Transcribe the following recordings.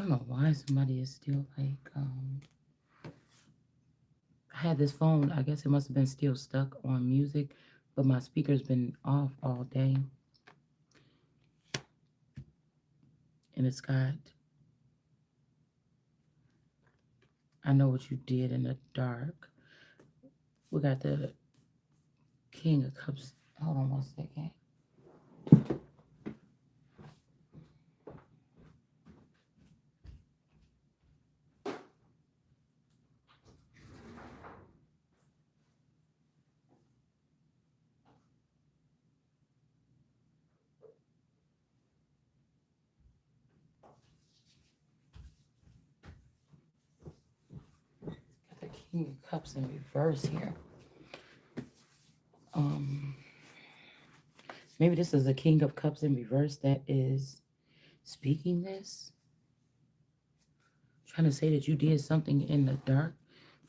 don't know why somebody is still like, I had this phone, I guess it must have been still stuck on music, but my speaker's been off all day. And it's got, I know what you did in the dark. We got the King of Cups. Hold on one second. Got the King of Cups in reverse here. Um, Maybe this is a King of Cups in reverse that is speaking this. Trying to say that you did something in the dark.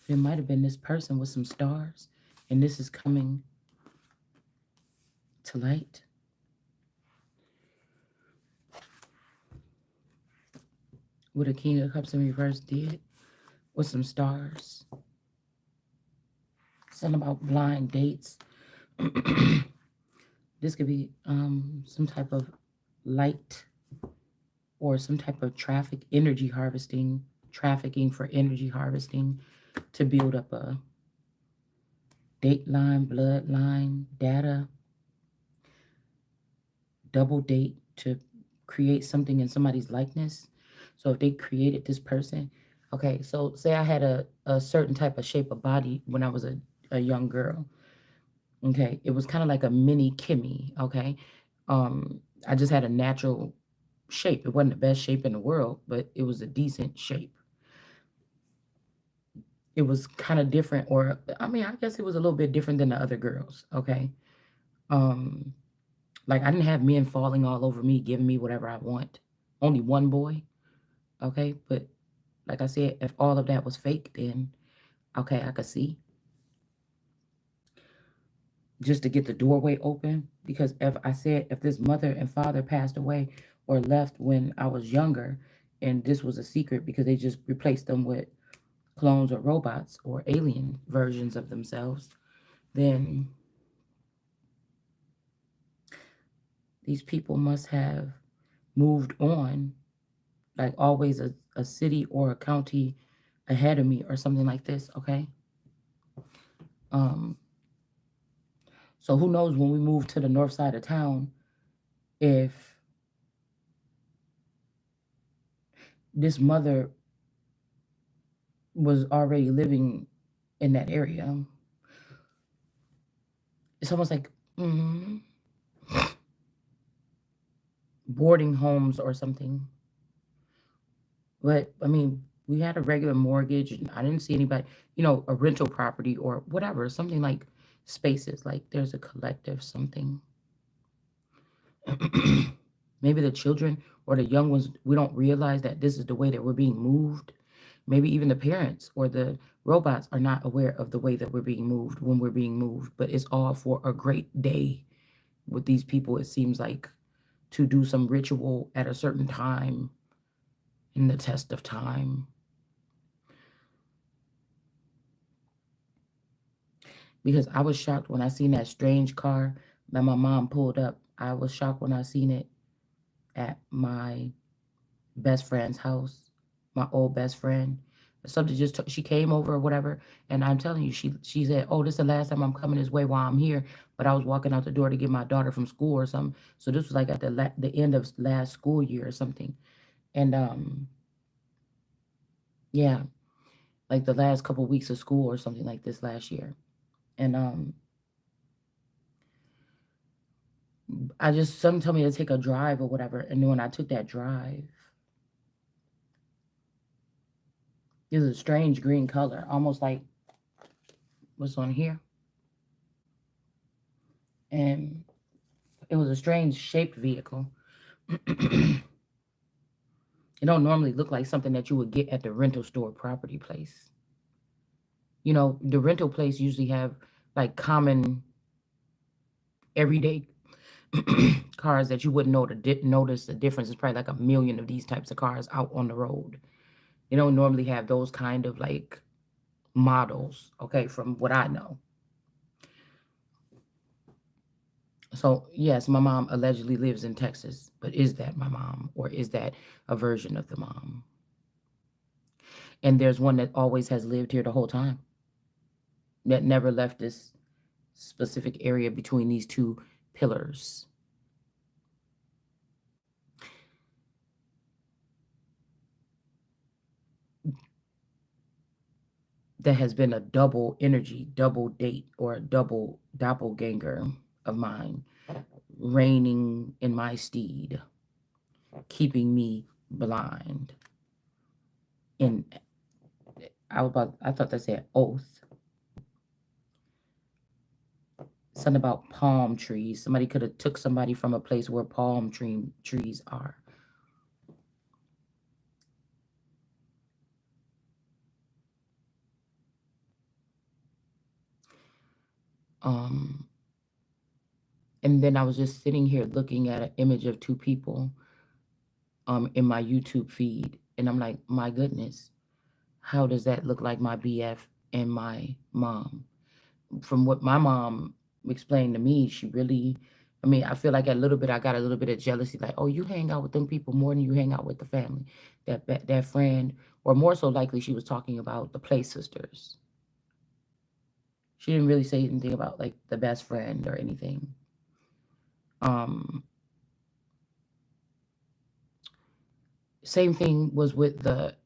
It might have been this person with some stars, and this is coming to light. What a King of Cups in reverse did with some stars. Something about blind dates. This could be some type of light or some type of energy harvesting, trafficking for energy harvesting to build up a date line, bloodline, data, double date to create something in somebody's likeness. So if they created this person, okay, so say I had a certain type of shape of body when I was a young girl. Okay, it was kind of like a mini Kimmy. Okay, I just had a natural shape. It wasn't the best shape in the world, but it was a decent shape. It was kind of different, or I mean, I guess it was a little bit different than the other girls. Okay, um, like I didn't have men falling all over me, giving me whatever I want. Only one boy. Okay, but like I said, if all of that was fake, then okay, I could see just to get the doorway open. Because if I said if this mother and father passed away or left when I was younger, and this was a secret because they just replaced them with clones or robots or alien versions of themselves, then these people must have moved on, like always a city or a county ahead of me or something like this. Okay. Um, so who knows when we move to the north side of town if this mother was already living in that area. It's almost like boarding homes or something. But I mean, we had a regular mortgage, and I didn't see anybody, a rental property or whatever, something like spaces, like there's a collective something. Maybe the children or the young ones, we don't realize that this is the way that we're being moved. Maybe even the parents or the robots are not aware of the way that we're being moved when we're being moved, but it's all for a great day with these people, it seems like, to do some ritual at a certain time in the test of time. Because I was shocked when I seen that strange car that my mom pulled up. I was shocked when I seen it at my best friend's house, my old best friend. Something just she came over or whatever, and I'm telling you, she said, "Oh, this is the last time I'm coming this way while I'm here." But I was walking out the door to get my daughter from school or something. So this was like at the end of last school year or something, and yeah, like the last couple of weeks of school or something like this last year, and I just something told me to take a drive or whatever, and then when I took that drive, it was a strange green color, almost like what's on here, and it was a strange shaped vehicle. It don't normally look like something that you would get at the rental store property place. The rental place usually have like common everyday Cars that you wouldn't notice the difference. It's probably like a million of these types of cars out on the road. They don't normally have those kind of like models, okay, from what I know. So, yes, my mom allegedly lives in Texas, but is that my mom or is that a version of the mom? And there's one that always has lived here the whole time, that never left this specific area between these two pillars. That has been a double energy, double date, or a double doppelganger of mine, reigning in my steed, keeping me blind. And I thought that said oath. Something about palm trees. Somebody could have took somebody from a place where trees are. Um, and then I was just sitting here looking at an image of two people in my YouTube feed, and I'm like, my goodness, how does that look like my BF and my mom? From what my mom explained to me, she really, I mean, I feel like a little bit, I got a little bit of jealousy, like, oh, you hang out with them people more than you hang out with the family, that friend, or more so likely, she was talking about the Play sisters. She didn't really say anything about like the best friend or anything. Um, Same thing was with the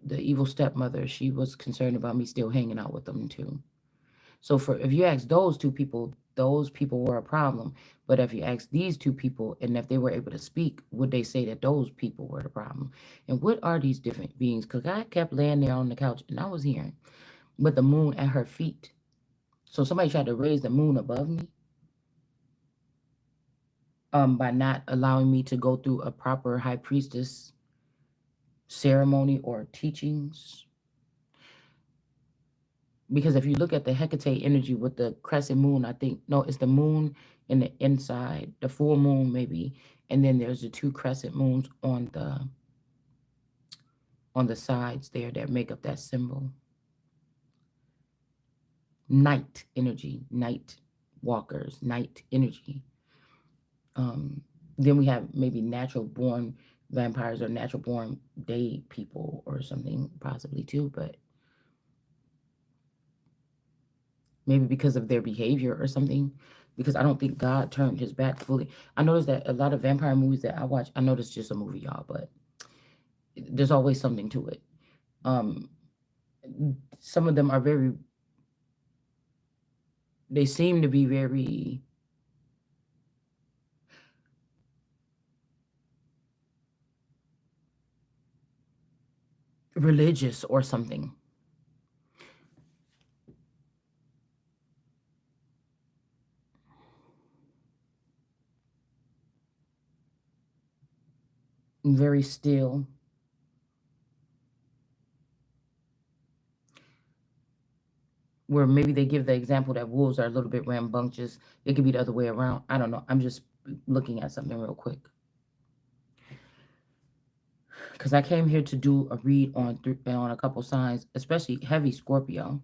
evil stepmother. She was concerned about me still hanging out with them too. So for if you ask those people were a problem. But if you ask these two people and if they were able to speak, would they say that those people were the problem? And what are these different beings? Because I kept laying there on the couch and I was hearing with the moon at her feet. So somebody tried to raise the moon above me by not allowing me to go through a proper high priestess ceremony or teachings. Because if you look at the Hecate energy with the crescent moon, I think no, it's the moon in the inside, the full moon maybe, and then there's the two crescent moons on the sides there that make up that symbol. Night energy, night walkers, night energy. Um, then we have maybe natural born vampires or natural born day people or something possibly too, but maybe because of their behavior or something. Because I don't think God turned his back fully. I noticed that a lot of vampire movies that I watch, I know it's just a movie, y'all, but there's always something to it. Um, some of them are they seem to be very religious or something. Very still. Where maybe they give the example that wolves are a little bit rambunctious. It could be the other way around. I don't know. I'm just looking at something real quick. Because I came here to do a read on a couple signs, especially heavy Scorpio.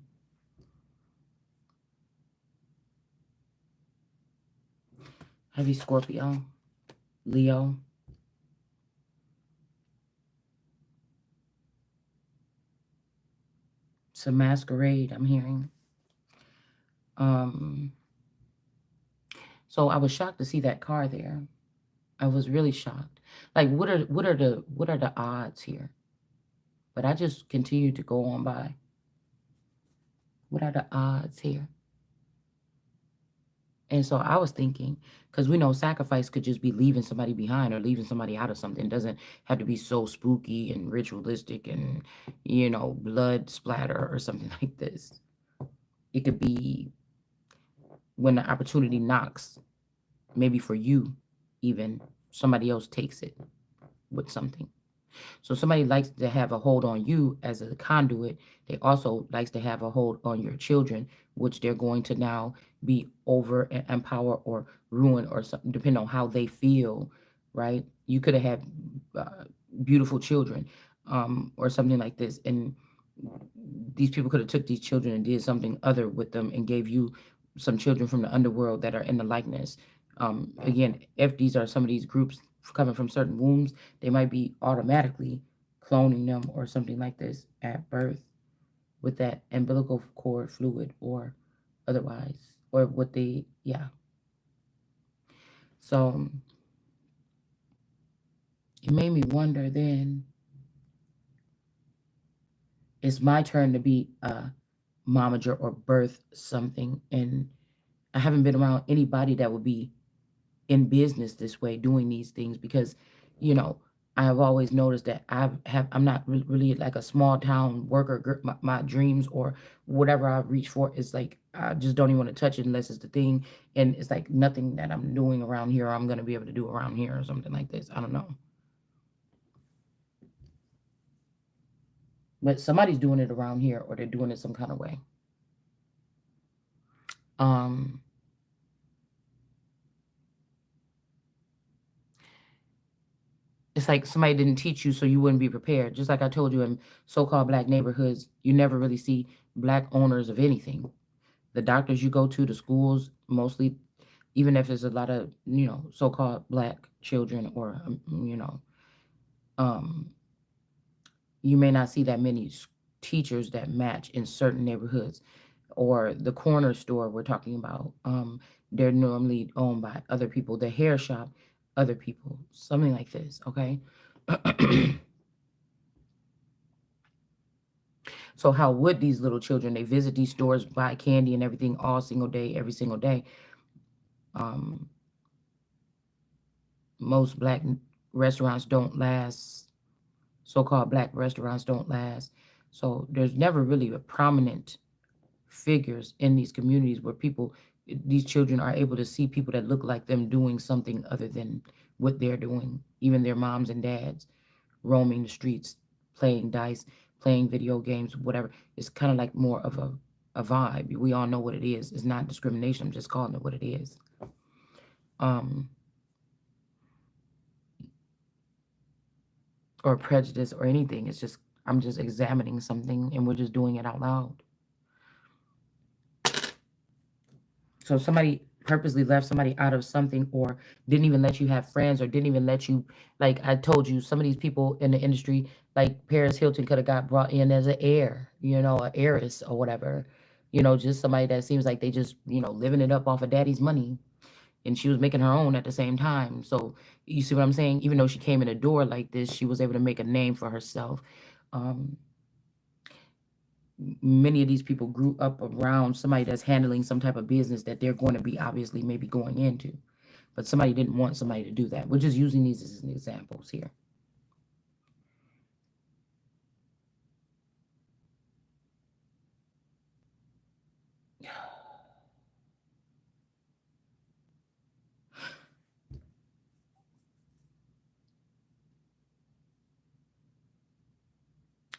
Heavy Scorpio, Leo, some masquerade I'm hearing. Um, so I was shocked to see that car there. I was really shocked. Like what are the odds here? But I just continued to go on by. What are the odds here? And so I was thinking, because we know sacrifice could just be leaving somebody behind or leaving somebody out of something. It doesn't have to be so spooky and ritualistic and, blood splatter or something like this. It could be when the opportunity knocks, maybe for you, even somebody else takes it with something. So somebody likes to have a hold on you as a conduit. They also likes to have a hold on your children which they're going to now be over and empower or ruin or something, depending on how they feel, right? You could have had uh, beautiful children, or something like this, and these people could have took these children and did something other with them and gave you some children from the underworld that are in the likeness. Again, if these are some of these groups coming from certain wombs, they might be automatically cloning them or something like this at birth with that umbilical cord fluid or otherwise, or what they, yeah. So it made me wonder then, it's my turn to be a momager or birth something, and I haven't been around anybody that would be in business this way doing these things because, you know, I've always noticed that I'm not really like a small town worker. My dreams or whatever I reach for is like I just don't even want to touch it unless it's the thing, and it's like nothing that I'm doing around here I'm gonna be able to do around here or something like this. I don't know, but somebody's doing it around here or they're doing it some kind of way. Um, it's like somebody didn't teach you so you wouldn't be prepared. Just like I told you, in so-called black neighborhoods, you never really see black owners of anything. The doctors you go to, the schools, mostly, even if there's a lot of, so-called black children or, um, you may not see that many teachers that match in certain neighborhoods. Or the corner store we're talking about, they're normally owned by other people. The hair shop, other people, something like this, okay? So how would these little children, they visit these stores, buy candy and everything all single day, every single day. Um, most black restaurants don't last. So-called black restaurants don't last. So there's never really a prominent figures in these communities where people, these children are able to see people that look like them doing something other than what they're doing. Even their moms and dads roaming the streets, playing dice, playing video games, whatever. It's kind of like more of a vibe. We all know what it is. It's not discrimination. I'm just calling it what it is. Um, or prejudice or anything. It's just I'm just examining something and we're just doing it out loud. So somebody purposely left somebody out of something or didn't even let you have friends or didn't even let you, like I told you, some of these people in the industry, like Paris Hilton could have got brought in as an heir, an heiress or whatever. Just somebody that seems like they just, living it up off of daddy's money. And she was making her own at the same time. So you see what I'm saying? Even though she came in a door like this, she was able to make a name for herself. Um, Many of these people grew up around somebody that's handling some type of business that they're going to be obviously maybe going into. But somebody didn't want somebody to do that. We're just using these as examples here.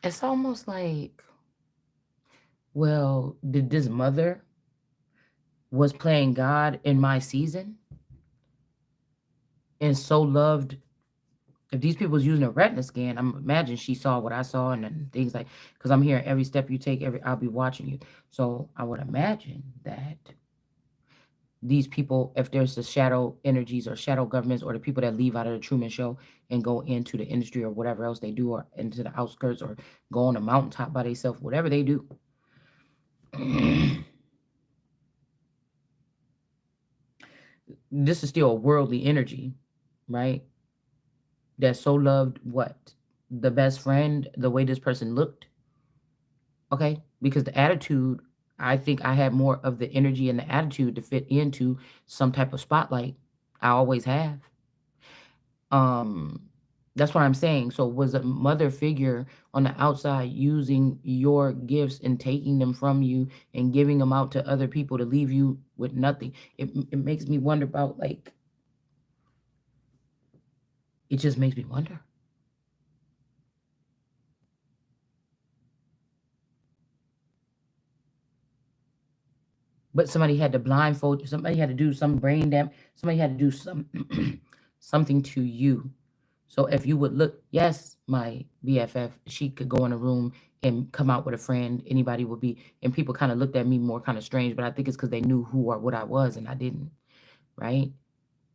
It's almost like, well, did this mother was playing God in my season and so loved, if these people was using a retina scan, I'm imagine she saw what I saw and then things like, because I'm hearing every step you take, I'll be watching you. So I would imagine that these people, if there's the shadow energies or shadow governments or the people that leave out of the Truman Show and go into the industry or whatever else they do or into the outskirts or go on a mountaintop by themselves, whatever they do, this is still a worldly energy, right? That so loved what? The best friend, the way this person looked, okay? Because the attitude, I think I had more of the energy and the attitude to fit into some type of spotlight. I always have. Um, that's what I'm saying. So was a mother figure on the outside using your gifts and taking them from you and giving them out to other people to leave you with nothing. It makes me wonder about like it just makes me wonder. but somebody had to blindfold you. Somebody had to do some brain damage. Somebody had to do some something to you. So if you would look, yes, my BFF, she could go in a room and come out with a friend. Anybody would be, and people kind of looked at me more kind of strange, but I think it's because they knew who or what I was and I didn't, right?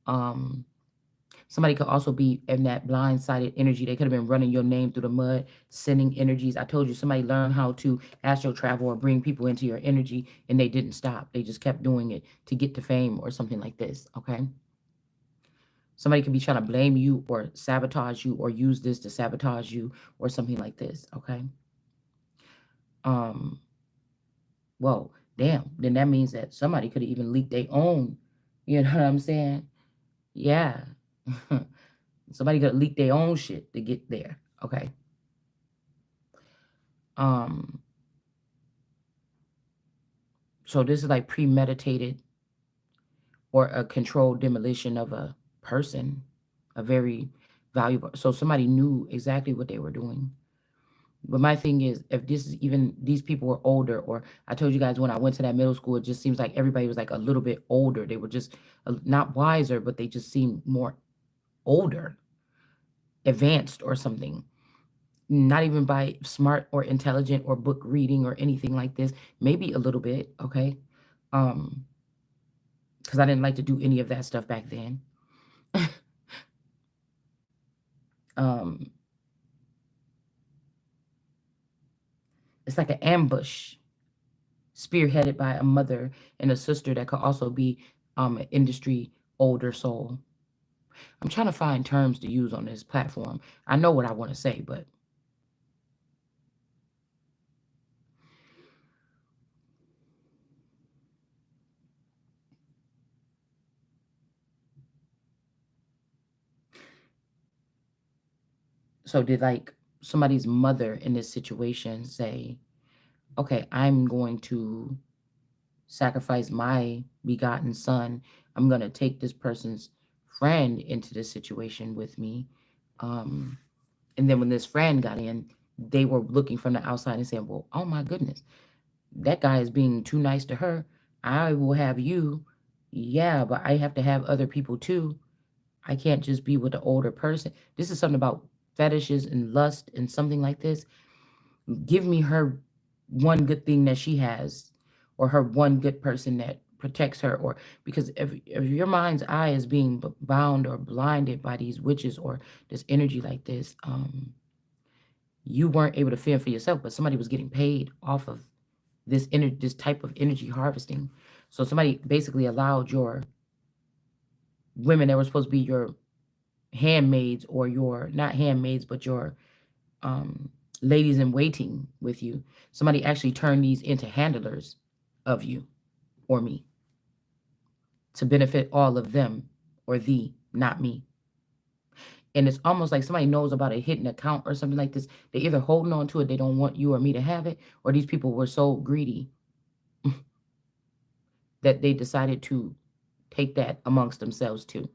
Um, Somebody could also be in that blindsided energy. They could have been running your name through the mud, sending energies. I told you somebody learned how to astral travel or bring people into your energy and they didn't stop. They just kept doing it to get to fame or something like this, okay? Somebody could be trying to blame you or sabotage you or use this to sabotage you or something like this, okay? Um, well, damn, then that means that somebody could have even leaked their own, you know what I'm saying? Yeah. Somebody could leak their own shit to get there, okay? Um, so this is like premeditated or a controlled demolition of a person, a very valuable. So somebody knew exactly what they were doing. But my thing is, if this is even these people were older, or I told you guys when I went to that middle school, it just seems like everybody was like a little bit older. They were just not wiser, but they just seemed more older, advanced, or something. Not even by smart or intelligent or book reading or anything like this. Maybe a little bit, okay? Um, because I didn't like to do any of that stuff back then. um, it's like an ambush spearheaded by a mother and a sister that could also be an industry older soul. I'm trying to find terms to use on this platform. I know what I want to say, but so did like somebody's mother in this situation say, okay, I'm going to sacrifice my begotten son. I'm going to take this person's friend into this situation with me. Um, and then when this friend got in, they were looking from the outside and saying, well, oh my goodness, that guy is being too nice to her. I will have you. Yeah, but I have to have other people too. I can't just be with the older person. This is something about fetishes and lust and something like this. Give me her one good thing that she has, or her one good person that protects her, or because if your mind's eye is being bound or blinded by these witches or this energy like this, you weren't able to fend for yourself, but somebody was getting paid off of this type of energy harvesting. So somebody basically allowed your women that were supposed to be your handmaids, or your not handmaids but your um ladies in waiting with you, somebody actually turned these into handlers of you or me, to benefit all of them, or thee, not me. And it's almost like somebody knows about a hidden account or something like this. They either holding on to it, they don't want you or me to have it, or these people were so greedy that they decided to take that amongst themselves too,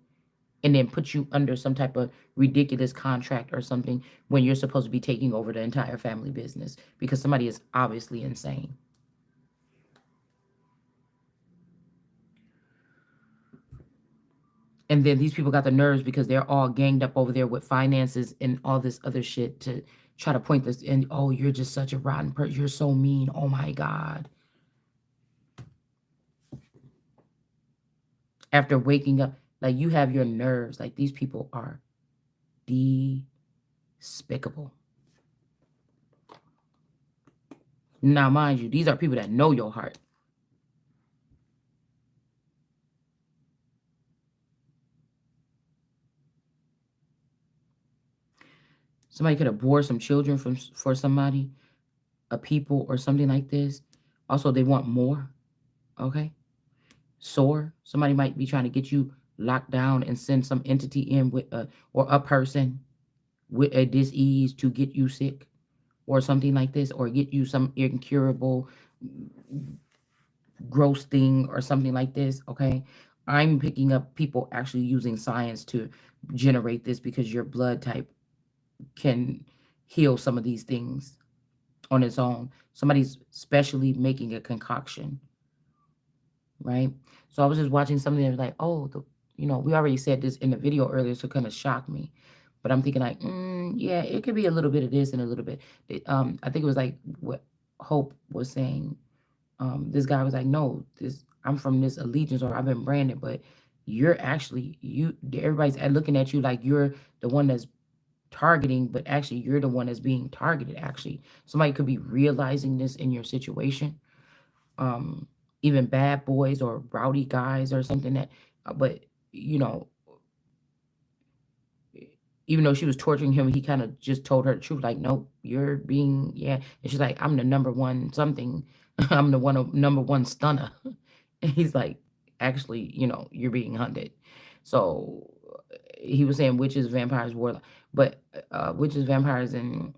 and then put you under some type of ridiculous contract or something when you're supposed to be taking over the entire family business because somebody is obviously insane. And then these people got the nerves because they're all ganged up over there with finances and all this other shit to try to point this in. Oh, you're just such a rotten person. You're so mean. Oh my God. After waking up, like you have your nerves. Like these people are despicable. Now, mind you, these are people that know your heart. Somebody could abort some children for somebody, a people, or something like this. Also, they want more. Okay. Sore. Somebody might be trying to get you locked down and send some entity in with or a person with a disease to get you sick or something like this, or get you some incurable gross thing or something like this. Okay. I'm picking up people actually using science to generate this because your blood type can heal some of these things on its own. Somebody's specially making a concoction. right? So I was just watching something that was like, oh, we already said this in the video earlier, so it kind of shocked me. But I'm thinking like, yeah, it could be a little bit of this and a little bit. I think it was like what Hope was saying. This guy was like, no, this I'm from this allegiance or I've been branded, but you're actually everybody's looking at you like you're the one that's targeting, but actually you're the one that's being targeted. Actually, somebody could be realizing this in your situation. Um, Even bad boys or rowdy guys or something that, but you know, even though she was torturing him, he kind of just told her the truth, like, nope, you're being, yeah. And she's like, I'm the number one something. I'm the number one stunner. And he's like, actually, you're being hunted. So he was saying witches, vampires, warlock, but witches, vampires, and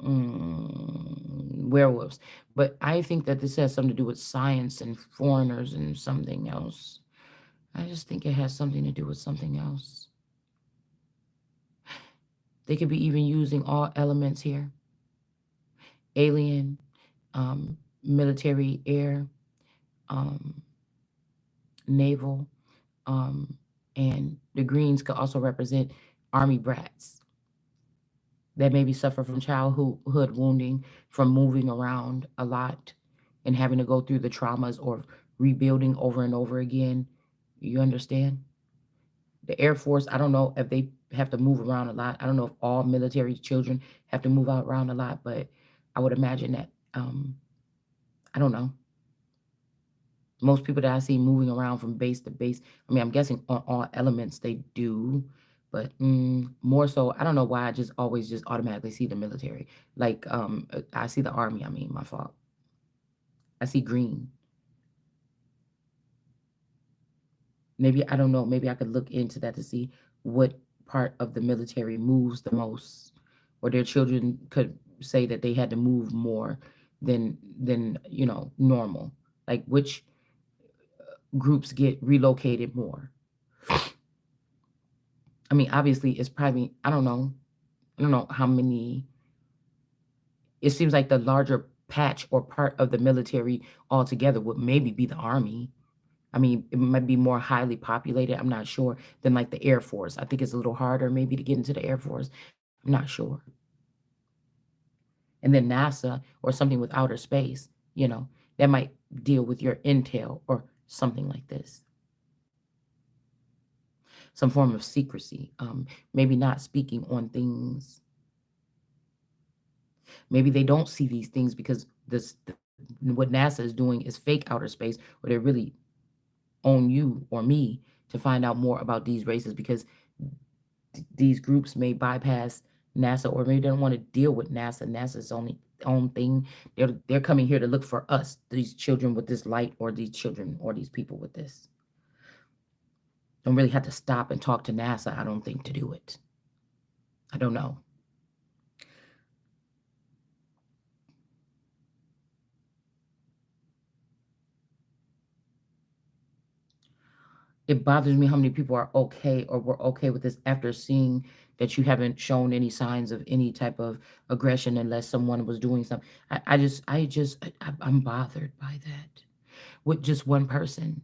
werewolves. But I think that this has something to do with science and foreigners and something else. I just think it has something to do with something else. They could be even using all elements here: alien, military, air, um, naval, um, and the greens could also represent army brats that maybe suffer from childhood wounding from moving around a lot and having to go through the traumas or rebuilding over and over again. You understand? The Air Force, I don't know if they have to move around a lot. I don't know if all military children have to move out around a lot, but I would imagine that I don't know. Most people that I see moving around from base to base, I mean, I'm guessing on all elements they do, but more so, I don't know why I just always just automatically see the military. Like, I see the army, I mean, my fault. I see green. Maybe, I don't know, maybe I could look into that to see what part of the military moves the most, or their children could say that they had to move more than normal. Like which groups get relocated more. I mean, obviously, it's probably, I don't know. I don't know how many. It seems like the larger patch or part of the military altogether would maybe be the army. I mean, it might be more highly populated. I'm not sure than like the Air Force. I think it's a little harder maybe to get into the Air Force. I'm not sure. And then NASA or something with outer space, that might deal with your intel or something like this. Some form of secrecy. Maybe not speaking on things. Maybe they don't see these things because what NASA is doing is fake outer space, or they're really on you or me to find out more about these races because these groups may bypass NASA, or maybe they don't want to deal with NASA. NASA's only own thing. They're coming here to look for us, these children with this light, or these children or these people with this. Don't really have to stop and talk to NASA, I don't think, to do it. I don't know. It bothers me how many people are okay or were okay with this after seeing that you haven't shown any signs of any type of aggression unless someone was doing something. I'm bothered by that with just one person,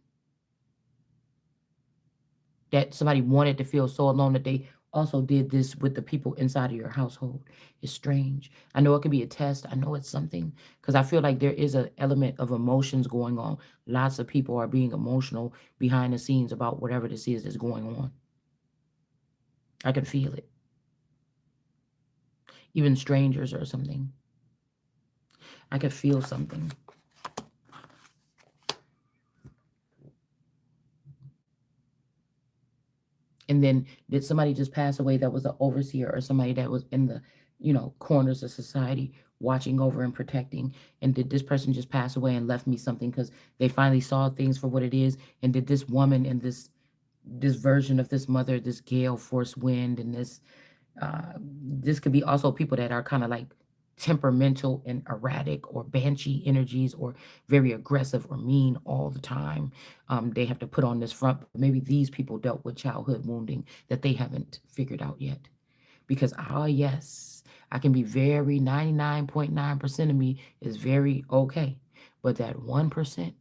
that somebody wanted to feel so alone that they also did this with the people inside of your household. It's strange. I know it could be a test. I know it's something because I feel like there is an element of emotions going on. Lots of people are being emotional behind the scenes about whatever this is that's going on. I can feel it. Even strangers or something. I could feel something. And then did somebody just pass away that was an overseer or somebody that was in the, corners of society watching over and protecting? And did this person just pass away and left me something because they finally saw things for what it is? And did this woman and this version of this mother, this gale force wind, and this could be also people that are kind of like temperamental and erratic, or banshee energies, or very aggressive or mean all the time. They have to put on this front. Maybe these people dealt with childhood wounding that they haven't figured out yet. Because, yes, I can be very 99.9% of me is very okay. But that 1%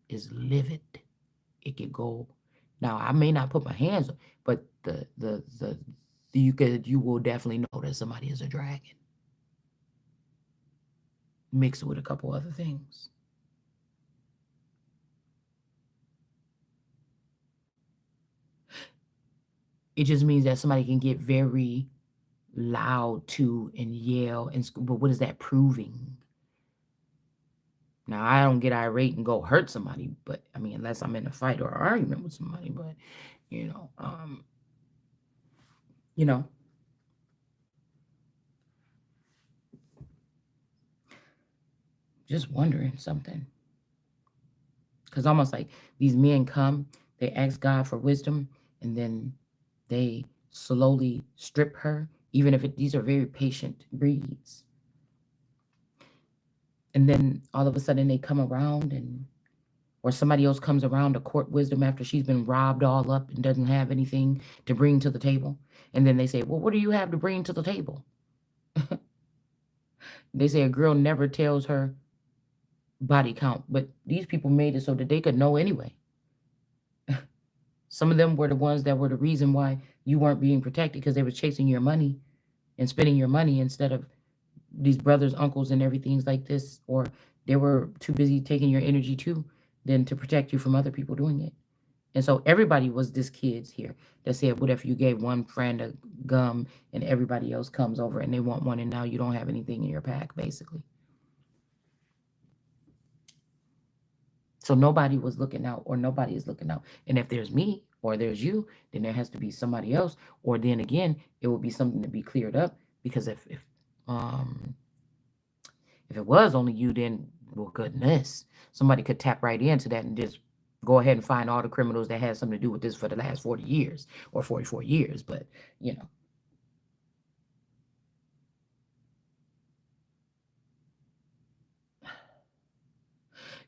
is livid. it could go. Now I may not put my hands on, but you will definitely know that somebody is a dragon mixed with a couple other things. It just means that somebody can get very loud too and yell and but what is that proving? Now I don't get irate and go hurt somebody, but I mean unless I'm in a fight or argument with somebody, but you know, you know, just wondering something. Cause almost like these men come, they ask God for wisdom, and then they slowly strip her, even if these are very patient breeds. And then all of a sudden they come around and or somebody else comes around to court wisdom after she's been robbed all up and doesn't have anything to bring to the table. And then they say, well, what do you have to bring to the table? They say a girl never tells her body count, but these people made it so that they could know anyway. Some of them were the ones that were the reason why you weren't being protected because they were chasing your money and spending your money instead of these brothers, uncles, and everything's like this, or they were too busy taking your energy too than to protect you from other people doing it. And so everybody was this kids here that said, what if you gave one friend a gum and everybody else comes over and they want one and now you don't have anything in your pack, basically. So nobody was looking out or nobody is looking out. And if there's me or there's you, then there has to be somebody else. Or then again, it will be something to be cleared up because um if it was only you, then well goodness, somebody could tap right into that and just go ahead and find all the criminals that had something to do with this for the last 40 years or 44 years. But you know,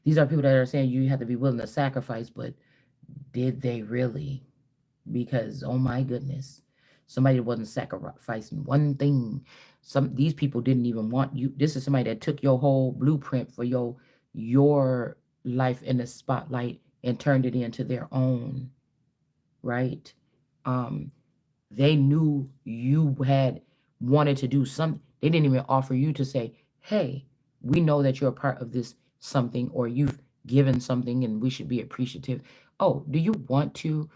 these are people that are saying you have to be willing to sacrifice, but did they really? Because oh my goodness, somebody wasn't sacrificing one thing. Some these people didn't even want you. This is somebody that took your whole blueprint for your life in the spotlight and turned it into their own, right? Um, they knew you had wanted to do something. They didn't even offer you to say, hey, we know that you're a part of this something or you've given something and we should be appreciative. Oh, do you want to,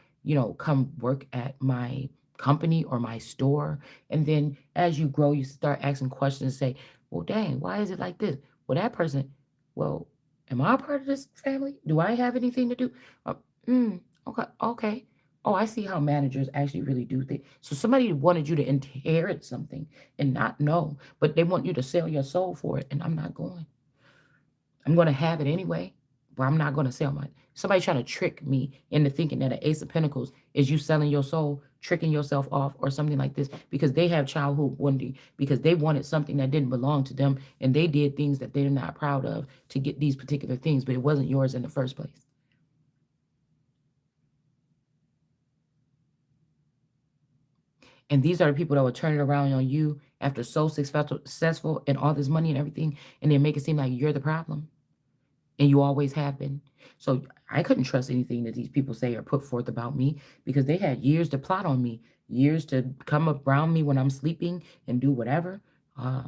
come work at my company or my store? And then as you grow, you start asking questions and say, well, dang, why is it like this? Well, that person, well, am I a part of this family? Do I have anything to do? Uh, okay, okay. Oh, I see how managers actually really do things. So somebody wanted you to inherit something and not know, but they want you to sell your soul for it. And I'm not going. I'm going to have it anyway, but I'm not going to sell mine. Somebody trying to trick me into thinking that an Ace of Pentacles is you selling your soul, tricking yourself off, or something like this because they have childhood wounding, because they wanted something that didn't belong to them and they did things that they're not proud of to get these particular things, but it wasn't yours in the first place. And these are the people that will turn it around on you after so successful and all this money and everything, and then make it seem like you're the problem. And you always have been. So I couldn't trust anything that these people say or put forth about me because they had years to plot on me, years to come around me when I'm sleeping and do whatever. Uh,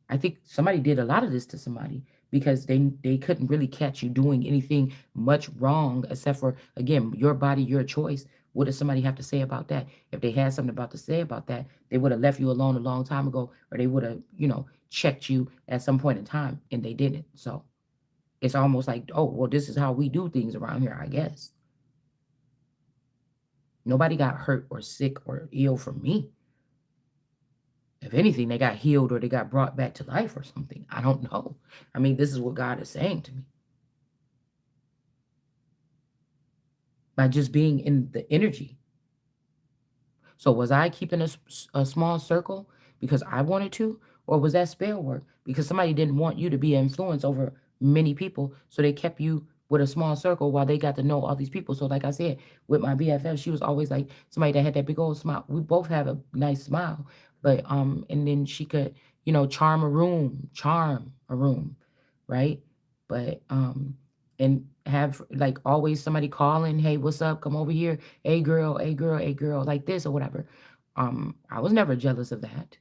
I think somebody did a lot of this to somebody because they couldn't really catch you doing anything much wrong except for again your body, your choice. What does somebody have to say about that? If they had something about to say about that, they would have left you alone a long time ago, or they would have checked you at some point in time, and they didn't. So it's almost like, oh well, this is how we do things around here, I guess. Nobody got hurt or sick or ill from me. If anything, they got healed or they got brought back to life or something. I don't know. I mean, this is what God is saying to me by just being in the energy. So was I keeping a small circle because I wanted to, or was that spell work because somebody didn't want you to be an influence over many people, so they kept you with a small circle while they got to know all these people. So like I said, with my BFF, she was always like somebody that had that big old smile. We both have a nice smile, but and then she could, charm a room, right? But and have like always somebody calling, hey, what's up? Come over here. Hey girl, hey girl, hey girl, like this or whatever. I was never jealous of that.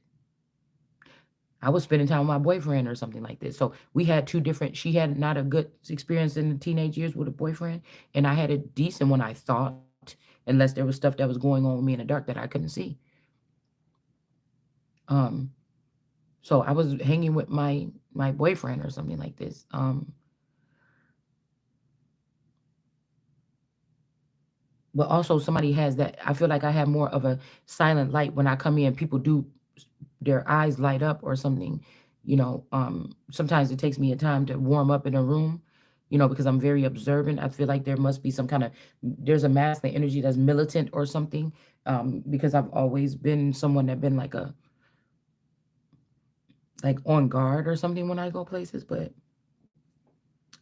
I was spending time with my boyfriend or something like this. So we had two different, she had not a good experience in the teenage years with a boyfriend, and I had a decent one, I thought, unless there was stuff that was going on with me in the dark that I couldn't see. Um, so I was hanging with my boyfriend or something like this. But also somebody has that. I feel like I have more of a silent light when I come in. People do their eyes light up or something. Sometimes it takes me a time to warm up in a room, because I'm very observant. I feel like there must be some kind of there's a masculine energy that's militant or something. Because I've always been someone that been like on guard or something when I go places, but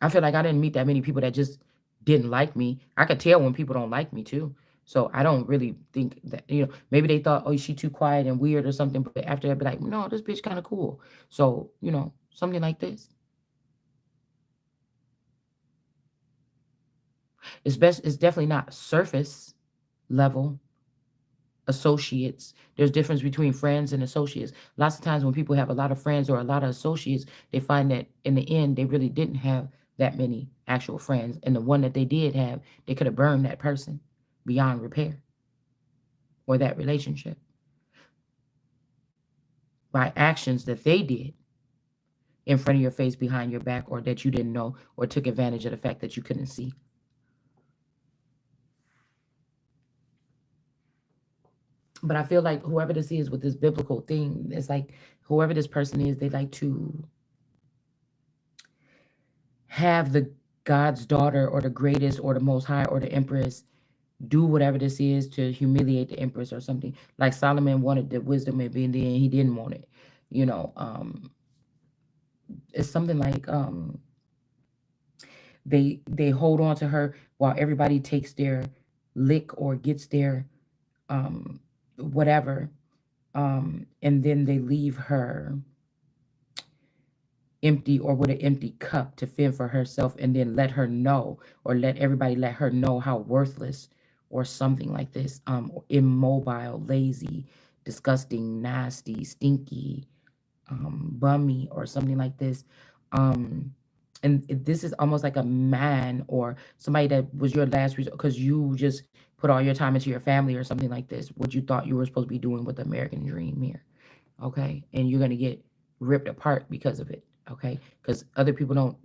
I feel like I didn't meet that many people that just didn't like me. I could tell when people don't like me too. So I don't really think that, maybe they thought, oh, she too quiet and weird or something. But after that, be like, no, this bitch kind of cool. So, something like this. It's definitely not surface level associates. There's difference between friends and associates. Lots of times when people have a lot of friends or a lot of associates, they find that in the end they really didn't have that many actual friends. And the one that they did have, they could have burned that person beyond repair or that relationship by actions that they did in front of your face, behind your back, or that you didn't know, or took advantage of the fact that you couldn't see. But I feel like whoever this is with this biblical thing, it's like whoever this person is, they like to have the God's daughter or the greatest or the most high or the empress do whatever this is to humiliate the empress or something. Like Solomon wanted the wisdom and then he didn't want it. You know, um, it's something like they hold on to her while everybody takes their lick or gets their whatever, and then they leave her empty or with an empty cup to fend for herself, and then let her know or let everybody let her know how worthless or something like this, immobile, lazy, disgusting, nasty, stinky, bummy or something like this. um this is almost like a man or somebody that was your last resort because you just put all your time into your family or something like this, what you thought you were supposed to be doing with the American dream here. Okay, and you're going to get ripped apart because of it. Okay, because other people don't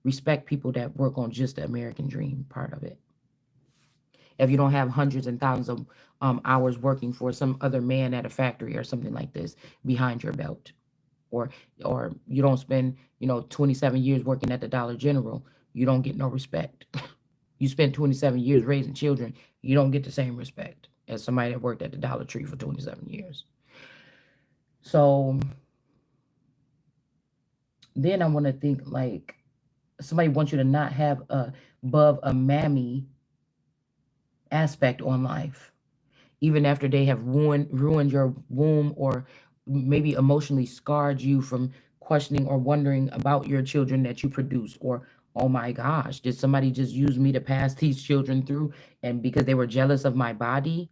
respect people that work on just the American dream part of it. If you don't have hundreds and thousands of hours working for some other man at a factory or something like this behind your belt, or you don't spend 27 years working at the Dollar General, you don't get no respect. You spend 27 years raising children, you don't get the same respect as somebody that worked at the Dollar Tree for 27 years. So then I want to think like somebody wants you to not have a above a mammy aspect on life, even after they have ruined your womb or maybe emotionally scarred you from questioning or wondering about your children that you produce, or oh my gosh, did somebody just use me to pass these children through, and because they were jealous of my body,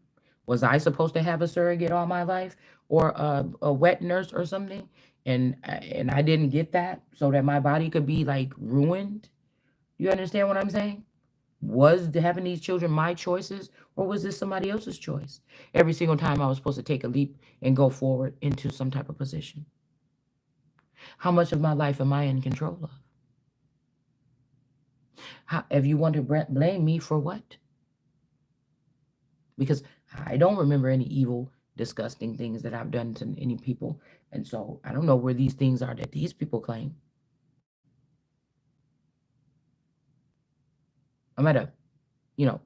was I supposed to have a surrogate all my life or a wet nurse or something, and I didn't get that so that my body could be like ruined? You understand what I'm saying? Was having these children my choices, or was this somebody else's choice? Every single time I was supposed to take a leap and go forward into some type of position. How much of my life am I in control of? If you want to blame me for what? Because I don't remember any evil, disgusting things that I've done to any people. And so I don't know where these things are that these people claim. I might have, you know,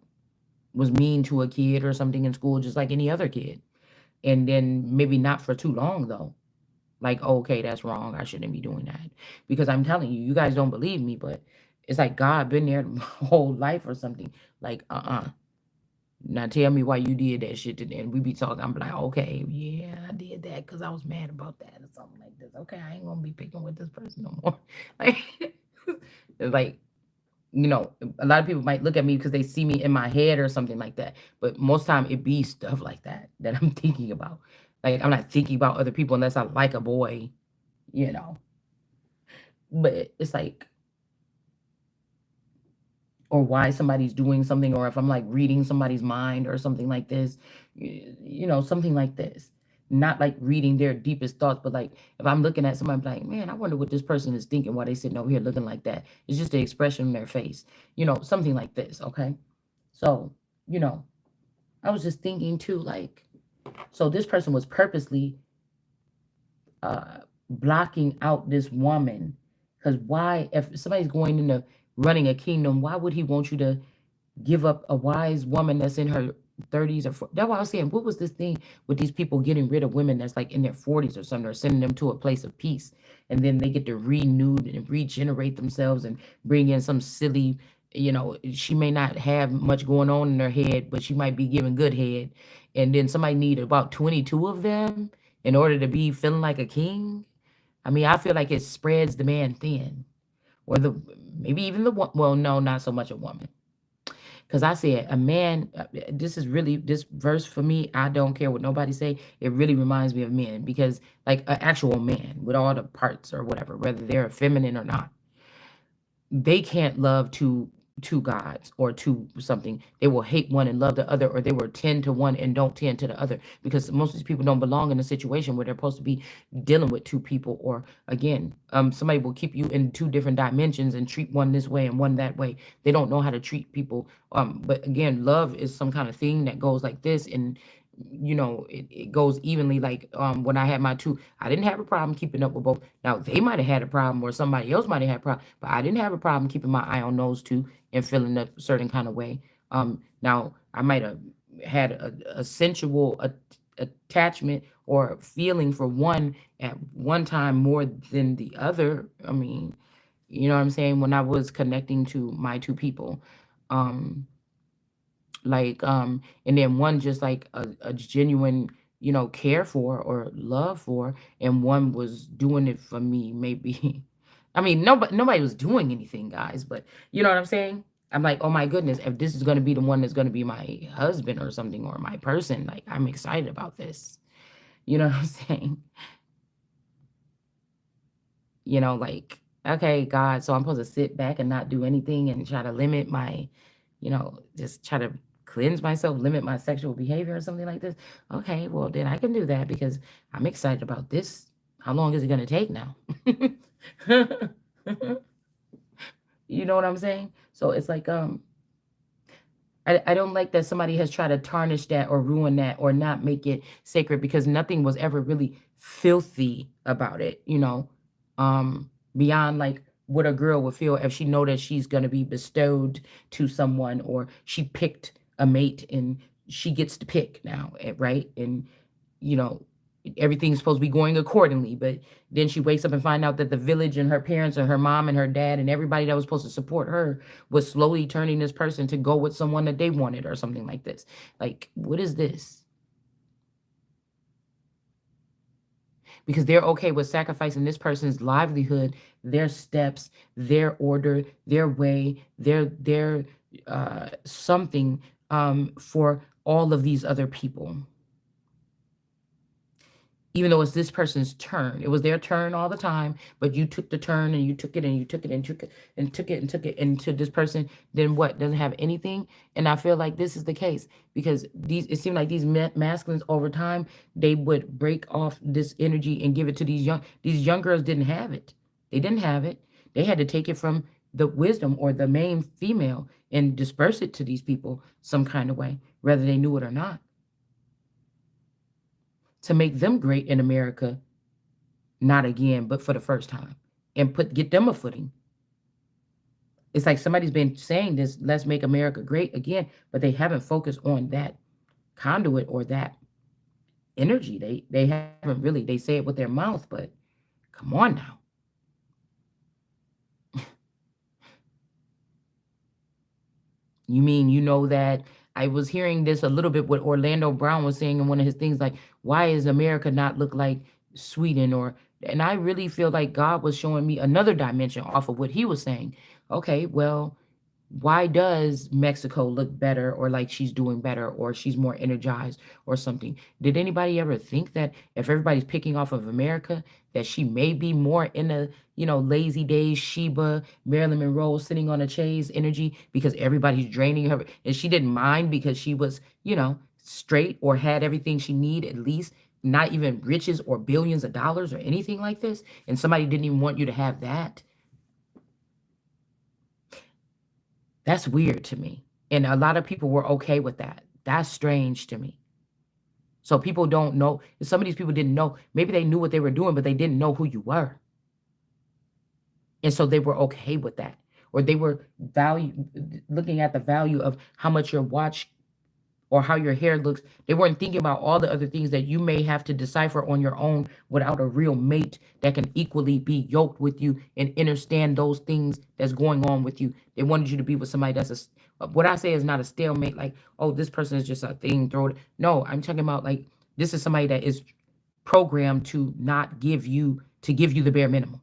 was mean to a kid or something in school, just like any other kid. And then maybe not for too long, though. Like, okay, that's wrong. I shouldn't be doing that. Because I'm telling you, you guys don't believe me, but it's like God been there my whole life or something. Like, now tell me why you did that shit today. And we be talking. I'm like, okay, yeah, I did that because I was mad about that or something like this. Okay, I ain't gonna be picking with this person no more. Like, Like, a lot of people might look at me because they see me in my head or something like that. But most time it be stuff like that I'm thinking about. Like, I'm not thinking about other people unless I like a boy, you know. But it's like, or why somebody's doing something, or if I'm like reading somebody's mind or something like this, something like this. Not like reading their deepest thoughts, but like if I'm looking at somebody, like, man, I wonder what this person is thinking while they sitting over here looking like that. It's just the expression on their face, something like this. Okay. So, you know, I was just thinking too, like, so this person was purposely uh, blocking out this woman. Because why, if somebody's going into running a kingdom, why would he want you to give up a wise woman that's in her 30s or 40s? That's why I was saying, what was this thing with these people getting rid of women that's like in their 40s or something, or sending them to a place of peace, and then they get to renew and regenerate themselves and bring in some silly, she may not have much going on in her head, but she might be giving good head, and then somebody need about 22 of them in order to be feeling like a king. I mean, I feel like it spreads the man thin, or the maybe even the one. Well, no, not so much a woman. Because I said a man, this is really, this verse for me, I don't care what nobody say. It really reminds me of men, because like an actual man with all the parts or whatever, whether they're feminine or not, they can't love two gods or two something. They will hate one and love the other, or they will tend to one and don't tend to the other, because most of these people don't belong in a situation where they're supposed to be dealing with two people. Or again, somebody will keep you in two different dimensions and treat one this way and one that way. They don't know how to treat people. But again, love is some kind of thing that goes like this, and it goes evenly. Like, when I had my two, I didn't have a problem keeping up with both. Now they might have had a problem, or somebody else might have had a problem, but I didn't have a problem keeping my eye on those two and feeling a certain kind of way. Now I might have had a sensual attachment or feeling for one at one time more than the other. I mean, you know what I'm saying, when I was connecting to my two people. um like, and then one just like a genuine, care for or love for, and one was doing it for me, maybe. I mean, nobody was doing anything, guys, but you know what I'm saying. I'm like, oh my goodness, if this is going to be the one that's going to be my husband or something, or my person, like, I'm excited about this. You know what I'm saying? Like, okay, God, so I'm supposed to sit back and not do anything and try to limit my, just try to cleanse myself, limit my sexual behavior or something like this. Okay, well, then I can do that because I'm excited about this. How long is it going to take now? You know what I'm saying? So it's like, I don't like that somebody has tried to tarnish that or ruin that or not make it sacred, because nothing was ever really filthy about it, beyond like what a girl would feel if she know that she's going to be bestowed to someone, or she picked a mate and she gets to pick now, right? And you know, everything's supposed to be going accordingly, but then she wakes up and find out that the village and her parents and her mom and her dad and everybody that was supposed to support her was slowly turning this person to go with someone that they wanted or something like this. Like, what is this? Because they're okay with sacrificing this person's livelihood, their steps, their order, their way, their something, for all of these other people, even though it's this person's turn. It was their turn all the time, but you took the turn and you took it and you took it and took it and took it and took it into this person, then what? Doesn't have anything. And I feel like this is the case, because it seemed like these masculines over time, they would break off this energy and give it to these young girls didn't have it. They didn't have it. They had to take it from the wisdom or the main female and disperse it to these people some kind of way, whether they knew it or not, to make them great in America, not again, but for the first time, and get them a footing. It's like somebody's been saying this, let's make America great again, but they haven't focused on that conduit or that energy. They haven't really, they say it with their mouth, but come on now. You mean, that I was hearing this a little bit what Orlando Brown was saying in one of his things, like, why is America not look like Sweden, or And I really feel like God was showing me another dimension off of what he was saying. Okay, well, why does Mexico look better, or like she's doing better, or she's more energized or something? Did anybody ever think that if everybody's picking off of America, that she may be more in a, lazy days, Sheba, Marilyn Monroe sitting on a chaise energy because everybody's draining her and she didn't mind because she was, straight or had everything she need, at least not even riches or billions of dollars or anything like this, and somebody didn't even want you to have that. That's weird to me. And a lot of people were okay with that. That's strange to me. So people don't know. Some of these people didn't know. Maybe they knew what they were doing, but they didn't know who you were. And so they were okay with that. Or they were looking at the value of how much your watch or how your hair looks. They weren't thinking about all the other things that you may have to decipher on your own without a real mate that can equally be yoked with you and understand those things that's going on with you. They wanted you to be with somebody that's what I say is not a stalemate, like, oh, this person is just a thing, throw it. No, I'm talking about like this is somebody that is programmed to not give you the bare minimum.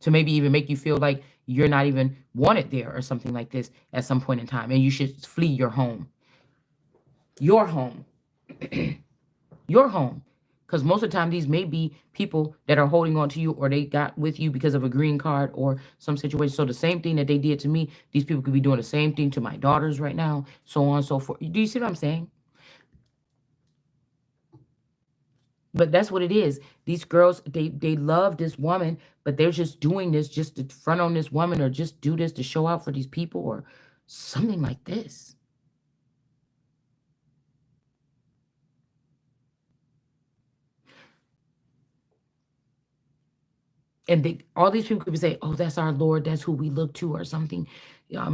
To maybe even make you feel like you're not even wanted there or something like this at some point in time. And you should flee your home. Your home. Your home. Because most of the time, these may be people that are holding on to you or they got with you because of a green card or some situation. So the same thing that they did to me, these people could be doing the same thing to my daughters right now, so on and so forth. Do you see what I'm saying? But that's what it is. These girls, they love this woman, but they're just doing this just to front on this woman or just do this to show out for these people or something like this. And all these people could say, "Oh, that's our Lord. That's who we look to," or something.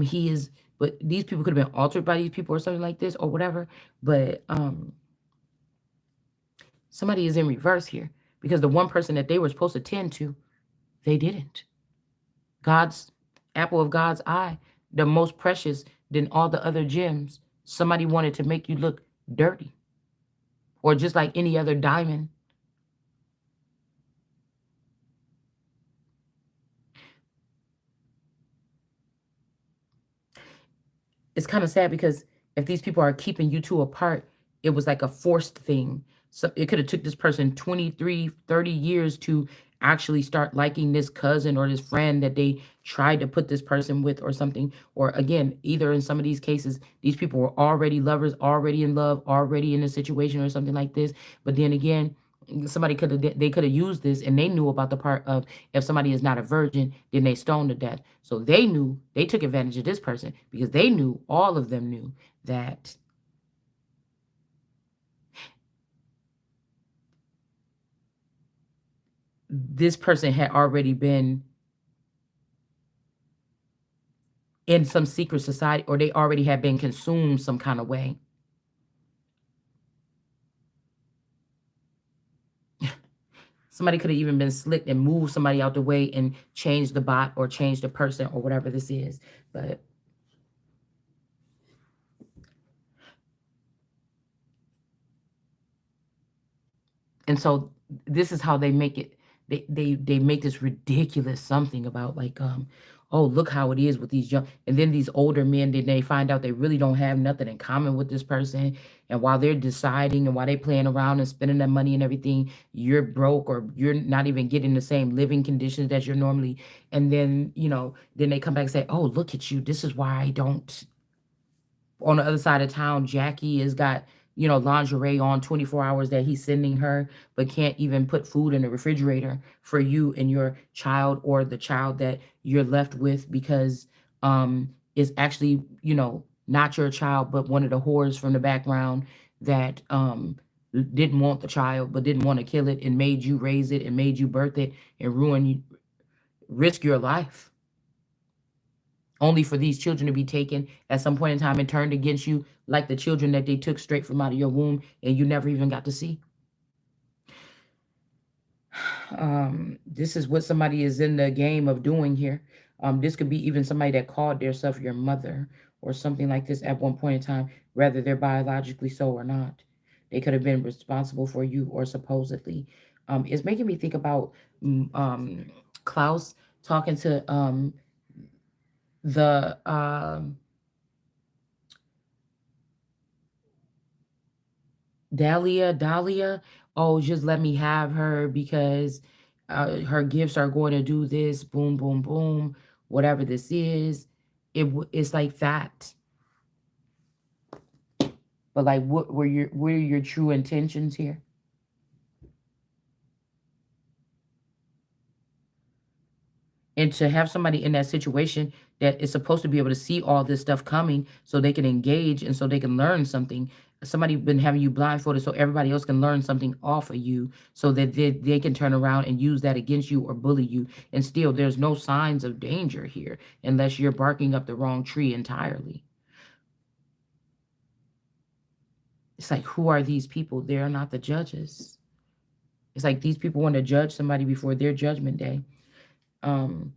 He is. But these people could have been altered by these people or something like this or whatever. But somebody is in reverse here because the one person that they were supposed to tend to, they didn't. God's apple of God's eye, the most precious than all the other gems. Somebody wanted to make you look dirty or just like any other diamond. It's kind of sad because if these people are keeping you two apart, it was like a forced thing. So it could have took this person 23, 30 years to actually start liking this cousin or this friend that they tried to put this person with or something. Or again, either in some of these cases, these people were already lovers, already in love, already in a situation or something like this. But then again, they could have used this and they knew about the part of if somebody is not a virgin, then they stone to death. So they knew they took advantage of this person because they knew, all of them knew that this person had already been in some secret society or they already had been consumed some kind of way. Somebody could have even been slick and moved somebody out the way and changed the bot or changed the person or whatever this is. But and so this is how they make it. They make this ridiculous something about like oh, look how it is with these young, and then these older men, then they find out they really don't have nothing in common with this person, and while they're deciding and while they playing around and spending their money and everything, you're broke or you're not even getting the same living conditions that you're normally, and then then they come back and say, oh, look at you, this is why I don't. On the other side of town, Jackie has got, lingerie on 24 hours that he's sending her, but can't even put food in the refrigerator for you and your child or the child that you're left with because is actually, not your child, but one of the whores from the background that didn't want the child, but didn't want to kill it and made you raise it and made you birth it and ruin you, risk your life only for these children to be taken at some point in time and turned against you like the children that they took straight from out of your womb and you never even got to see. This is what somebody is in the game of doing here. This could be even somebody that called theirself your mother or something like this at one point in time, whether they're biologically so or not. They could have been responsible for you or supposedly. It's making me think about mm, um, Klaus talking to the Dahlia. Oh, just let me have her because her gifts are going to do this. Boom, boom, boom. Whatever this is, it's like that. But like, what are your true intentions here? And to have somebody in that situation that is supposed to be able to see all this stuff coming so they can engage and so they can learn something. Somebody been having you blindfolded so everybody else can learn something off of you so that they can turn around and use that against you or bully you. And still, there's no signs of danger here unless you're barking up the wrong tree entirely. It's like, who are these people? They're not the judges. It's like these people want to judge somebody before their judgment day. Um,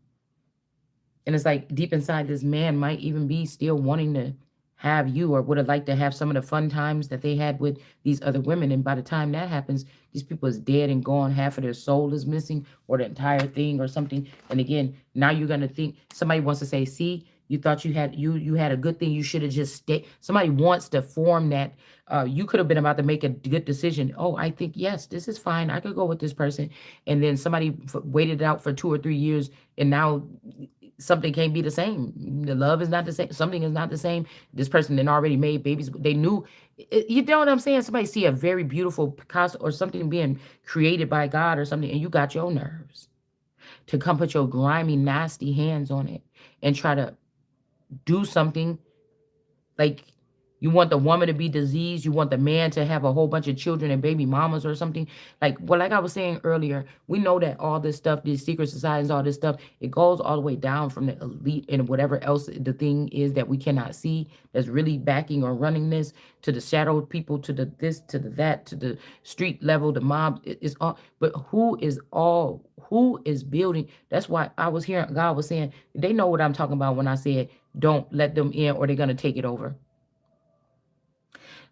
And it's like deep inside, this man might even be still wanting to have you or would have liked to have some of the fun times that they had with these other women. And by the time that happens, these people is dead and gone. Half of their soul is missing or the entire thing or something. And again, now you're gonna think somebody wants to say, see, you thought you had a good thing. You should have just stayed. Somebody wants to form that. You could have been about to make a good decision. Oh, I think yes, this is fine. I could go with this person. And then somebody waited it out for 2 or 3 years, and now something can't be the same. The love is not the same. Something is not the same. This person then already made babies. They knew, you know what I'm saying? Somebody see a very beautiful Picasso or something being created by God or something, and you got your nerves to come put your grimy, nasty hands on it and try to do something like you want the woman to be diseased, you want the man to have a whole bunch of children and baby mamas or something. Like, well, like I was saying earlier, we know that all this stuff, these secret societies, all this stuff, it goes all the way down from the elite and whatever else the thing is that we cannot see that's really backing or running this, to the shadow people, to the this, to the that, to the street level, the mob. It's all, but who is building? That's why I was hearing God was saying, they know what I'm talking about when I said, don't let them in or they're going to take it over.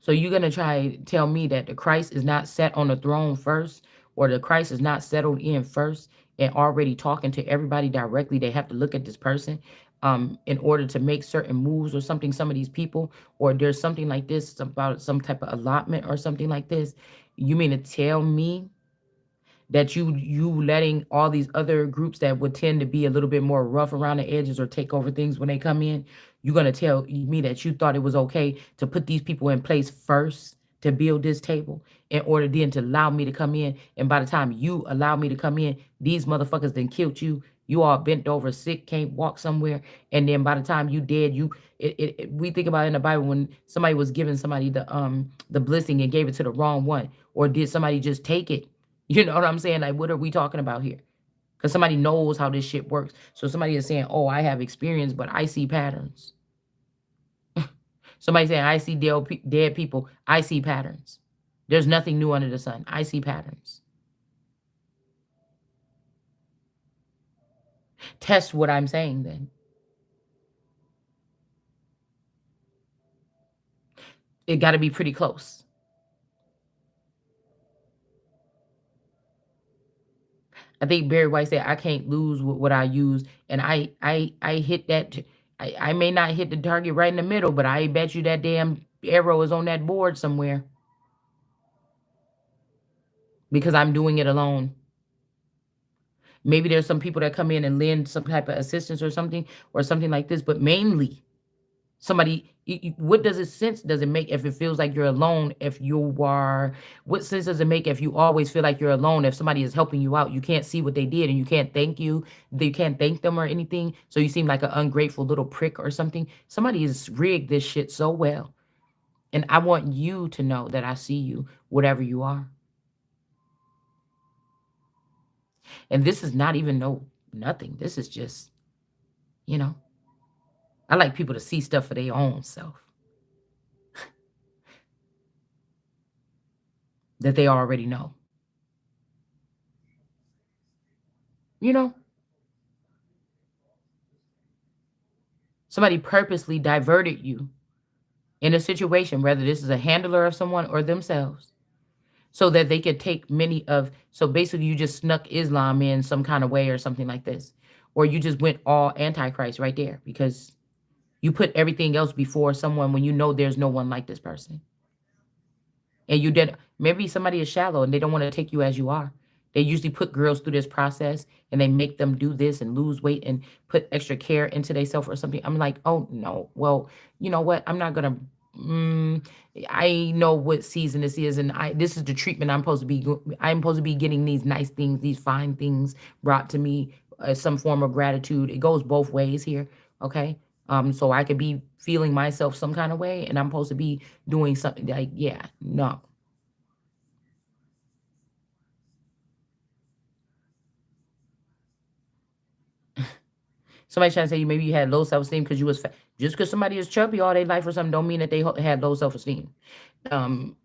So you're gonna try to tell me that the Christ is not set on the throne first, or the Christ is not settled in first and already talking to everybody directly. They have to look at this person in order to make certain moves or something, some of these people, or there's something like this about some type of allotment or something like this. You mean to tell me that you letting all these other groups that would tend to be a little bit more rough around the edges or take over things when they come in, you're gonna tell me that you thought it was okay to put these people in place first to build this table in order then to allow me to come in. And by the time you allow me to come in, these motherfuckers then killed you. You all bent over, sick, can't walk somewhere, and then by the time you dead, we think about it in the Bible when somebody was giving somebody the blessing and gave it to the wrong one, or did somebody just take it? You know what I'm saying? Like, what are we talking about here? Because somebody knows how this shit works. So somebody is saying, oh, I have experience, but I see patterns. Somebody saying, I see dead people. I see patterns. There's nothing new under the sun. I see patterns. Test what I'm saying then. It got to be pretty close. I think Barry White said, I can't lose with what I use. And I hit that. I may not hit the target right in the middle, but I bet you that damn arrow is on that board somewhere because I'm doing it alone. Maybe there's some people that come in and lend some type of assistance or something like this, but mainly somebody, what does it sense does it make if it feels like you're alone? If you are, what sense does it make if you always feel like you're alone? If somebody is helping you out, you can't see what they did and you can't thank you can't thank them or anything. So you seem like an ungrateful little prick or something. Somebody has rigged this shit so well. And I want you to know that I see you, whatever you are. And this is not even no nothing. This is just, you know, I like people to see stuff for their own self that they already know. You know, somebody purposely diverted you in a situation, whether this is a handler of someone or themselves. so that they could take many of, so basically you just snuck Islam in some kind of way or something like this, or you just went all antichrist right there because you put everything else before someone when you know there's no one like this person. And you did, maybe somebody is shallow and they don't want to take you as you are. They usually put girls through this process and they make them do this and lose weight and put extra care into themselves or something. I'm like, oh no. Well, you know what? I'm not gonna. Mm, I know what season this is, and this is the treatment I'm supposed to be. I'm supposed to be getting these nice things, these fine things brought to me as some form of gratitude. It goes both ways here, okay? So I could be feeling myself some kind of way, and I'm supposed to be doing something like, yeah, no. Somebody trying to say maybe you had low self-esteem because you was fat. Just because somebody is chubby all their life or something don't mean that they had low self-esteem.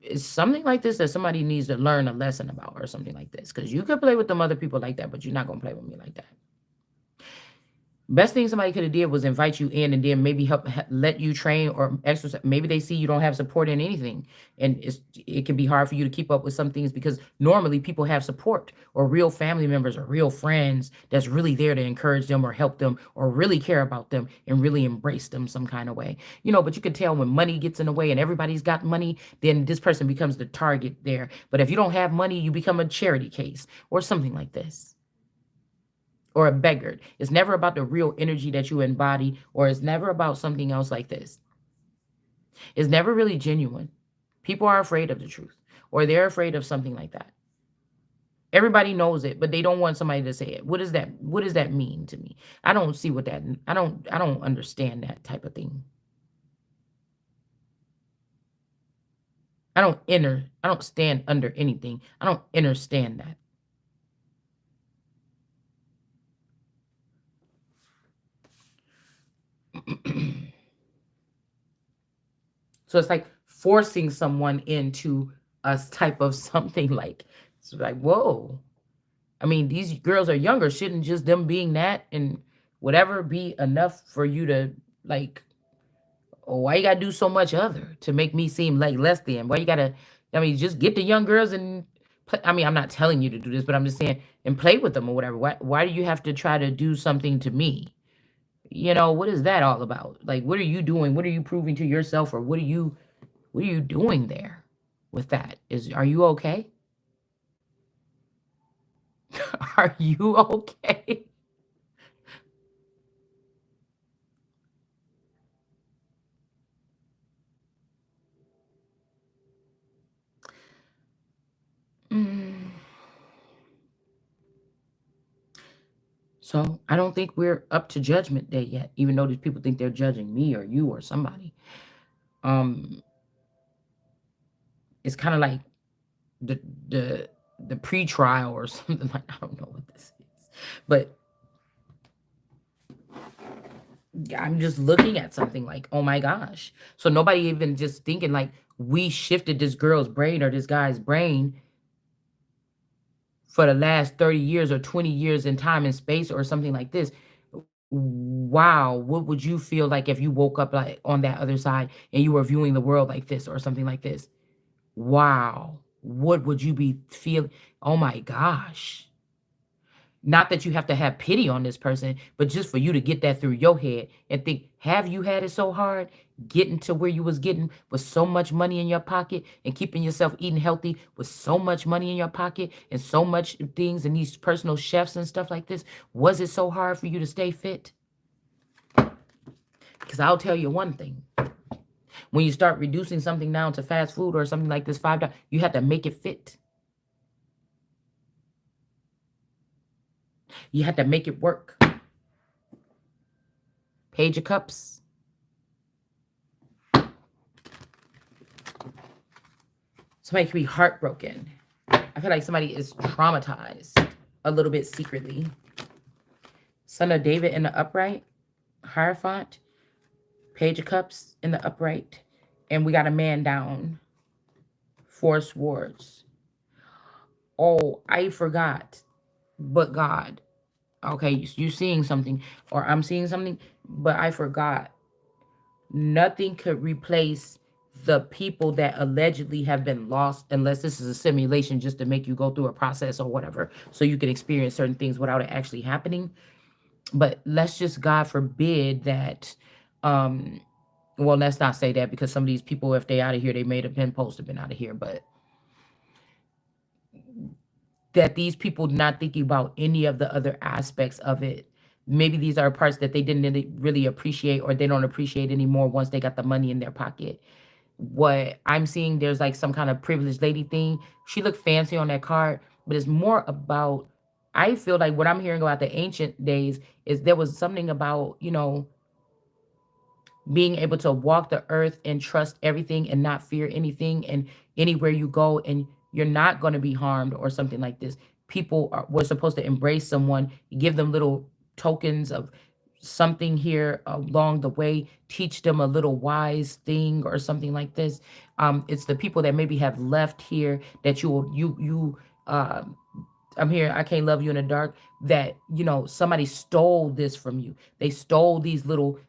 It's something like this that somebody needs to learn a lesson about or something like this. Because you could play with them other people like that, but you're not going to play with me like that. Best thing somebody could have did was invite you in and then maybe help let you train or exercise. Maybe they see you don't have support in anything, and it can be hard for you to keep up with some things because normally people have support or real family members or real friends that's really there to encourage them or help them or really care about them and really embrace them some kind of way. But you can tell when money gets in the way and everybody's got money, then this person becomes the target there. But if you don't have money, you become a charity case or something like this, or a beggar. It's never about the real energy that you embody, or it's never about something else like this. It's never really genuine. People are afraid of the truth, or they're afraid of something like that. Everybody knows it, but they don't want somebody to say it. What does that mean to me? I don't see what that I don't understand that type of thing. I don't stand under anything. I don't understand that. So it's like forcing someone into a type of something like, it's like, whoa. I mean, these girls are younger. Shouldn't just them being that and whatever be enough for you to like, oh, why you gotta do so much other to make me seem like less than? Why you gotta, I mean, just get the young girls and play. I mean, I'm not telling you to do this, but I'm just saying and play with them or whatever. Why do you have to try to do something to me? What is that all about? Like, what are you doing? What are you proving to yourself, or what are you doing there with that? Are you okay? Are you okay? Mm. So I don't think we're up to judgment day yet, even though these people think they're judging me or you or somebody. Um, it's kind of like the the the pre-trial or something like, I don't know what this is, but yeah, I'm just looking at something like, oh my gosh. So nobody even just thinking like we shifted this girl's brain or this guy's brain for the last 30 years or 20 years in time and space or something like this. Wow, what would you feel like if you woke up like on that other side and you were viewing the world like this or something like this? Wow, what would you be feeling? Oh my gosh. Not that you have to have pity on this person, but just for you to get that through your head and think, have you had it so hard getting to where you was getting with so much money in your pocket and keeping yourself eating healthy with so much money in your pocket and so much things and these personal chefs and stuff like this? Was it so hard for you to stay fit? Because I'll tell you one thing. When you start reducing something down to fast food or something like this, $5, you have to make it fit. You have to make it work. Page of Cups. Somebody could be heartbroken. I feel like somebody is traumatized a little bit secretly. Son of David in the upright. Hierophant. Page of Cups in the upright. And we got a man down. Four swords. Oh, I forgot. But God. Okay, you seeing something. Or I'm seeing something. But I forgot. Nothing could replace the people that allegedly have been lost, unless this is a simulation just to make you go through a process or whatever, so you can experience certain things without it actually happening. But let's just, God forbid that, um, well, let's not say that, because some of these people, if they out of here, they made have been supposed to been out of here. But that these people not thinking about any of the other aspects of it. Maybe these are parts that they didn't really appreciate, or they don't appreciate anymore once they got the money in their pocket. What I'm seeing, there's like some kind of privileged lady thing. She looked fancy on that card, but it's more about, I feel like what I'm hearing about the ancient days is there was something about, being able to walk the earth and trust everything and not fear anything, and anywhere you go, and you're not going to be harmed or something like this. People were supposed to embrace someone, give them little tokens of something here along the way, teach them a little wise thing or something like this. It's the people that maybe have left here that uh, I'm here, I can't love you in the dark, that, somebody stole this from you. They stole these little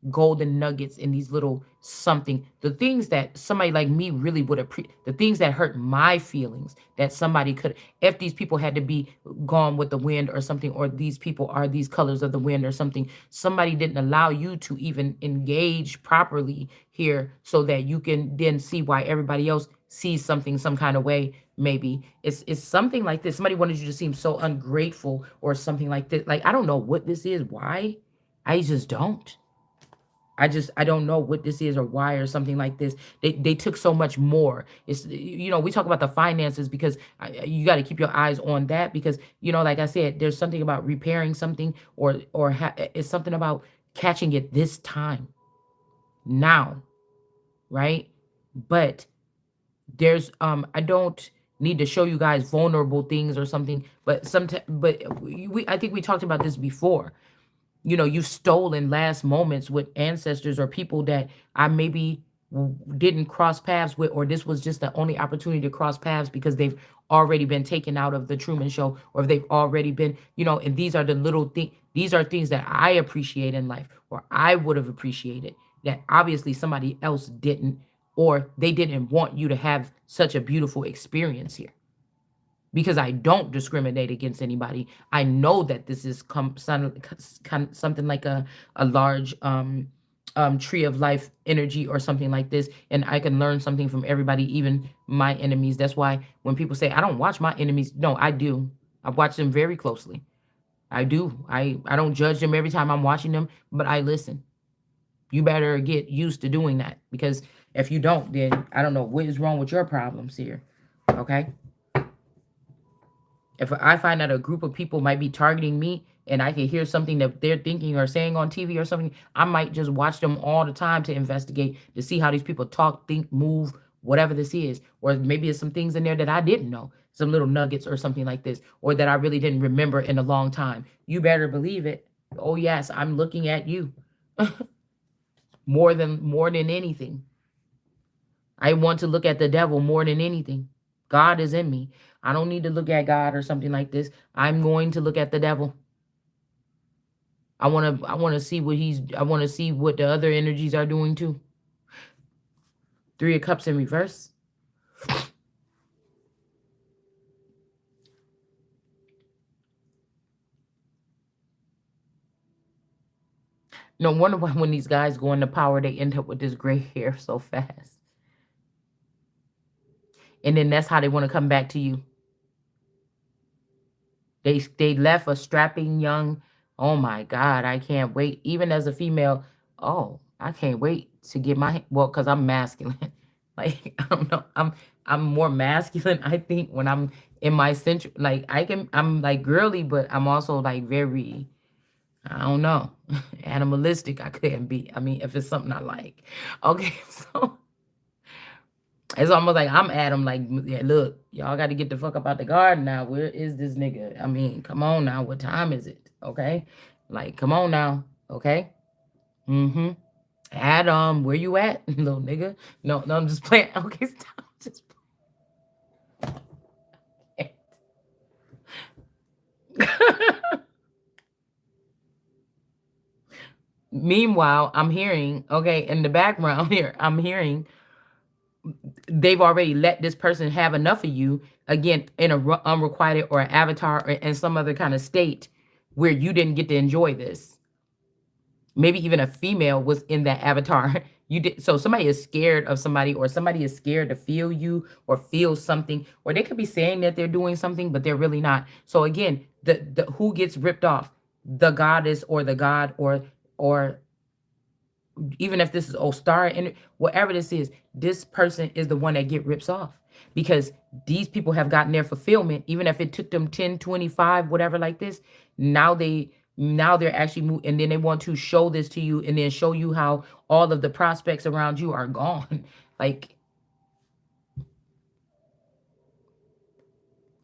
golden nuggets and these little something. The things that somebody like me really would appreciate, the things that hurt my feelings, that somebody could, if these people had to be gone with the wind or something, or these people are these colors of the wind or something, somebody didn't allow you to even engage properly here, so that you can then see why everybody else sees something some kind of way. Maybe it's something like this. Somebody wanted you to seem so ungrateful or something like this. Like, I don't know what this is, why. I just don't. I don't know what this is or why or something like this. They took so much more. It's, we talk about the finances, because you got to keep your eyes on that, because, like I said, there's something about repairing something, or it's something about catching it this time, now, right? But there's I don't need to show you guys vulnerable things or something, but sometimes, but I think we talked about this before. You've stolen last moments with ancestors or people that I maybe didn't cross paths with, or this was just the only opportunity to cross paths, because they've already been taken out of the Truman Show, or if they've already been, and these are the little things, these are things that I appreciate in life, or I would have appreciated, that obviously somebody else didn't, or they didn't want you to have such a beautiful experience here, because I don't discriminate against anybody. I know that this is something like a large tree of life energy or something like this, and I can learn something from everybody, even my enemies. That's why when people say I don't watch my enemies, no, I do. I watch them very closely. I do. I don't judge them every time I'm watching them, but I listen. You better get used to doing that, because if you don't, then I don't know what is wrong with your problems here. Okay? If I find that a group of people might be targeting me, and I can hear something that they're thinking or saying on TV or something, I might just watch them all the time to investigate, to see how these people talk, think, move, whatever this is. Or maybe it's some things in there that I didn't know, some little nuggets or something like this, or that I really didn't remember in a long time. You better believe it. Oh yes, I'm looking at you. More than anything. I want to look at the devil more than anything. God is in me. I don't need to look at God or something like this. I'm going to look at the devil. I want to see what I want to see what the other energies are doing too. 3 of Cups in reverse. No wonder why when these guys go into power, they end up with this gray hair so fast. And then that's how they want to come back to you. They left a strapping young, oh my God, I can't wait. Even as a female, oh, I can't wait to get my, well, because I'm masculine. Like, I don't know. I'm more masculine, I think, when I'm in my central, like I'm like girly, but I'm also like very, I don't know, animalistic. I couldn't be. I mean, if it's something I like. Okay, so it's almost like I'm Adam, like, yeah, look, y'all got to get the fuck up out the garden now. Where is this nigga? I mean, come on now. What time is it? Okay? Like, come on now. Okay? Mm-hmm. Adam, where you at, little nigga? No, no, I'm just playing. Okay, stop. Just playing. Meanwhile, I'm hearing, okay, in the background here, I'm hearing they've already let this person have enough of you, again, in a unrequited or an avatar or in some other kind of state where you didn't get to enjoy this. Maybe even a female was in that avatar. You did, so somebody is scared of somebody, or somebody is scared to feel you or feel something, or they could be saying that they're doing something but they're really not. So again, the who gets ripped off? The goddess or the god, or even if this is Ostara and whatever this is, this person is the one that get rips off, because these people have gotten their fulfillment, even if it took them 10, 25, whatever like this. Now they're actually and then they want to show this to you and then show you how all of the prospects around you are gone. Like,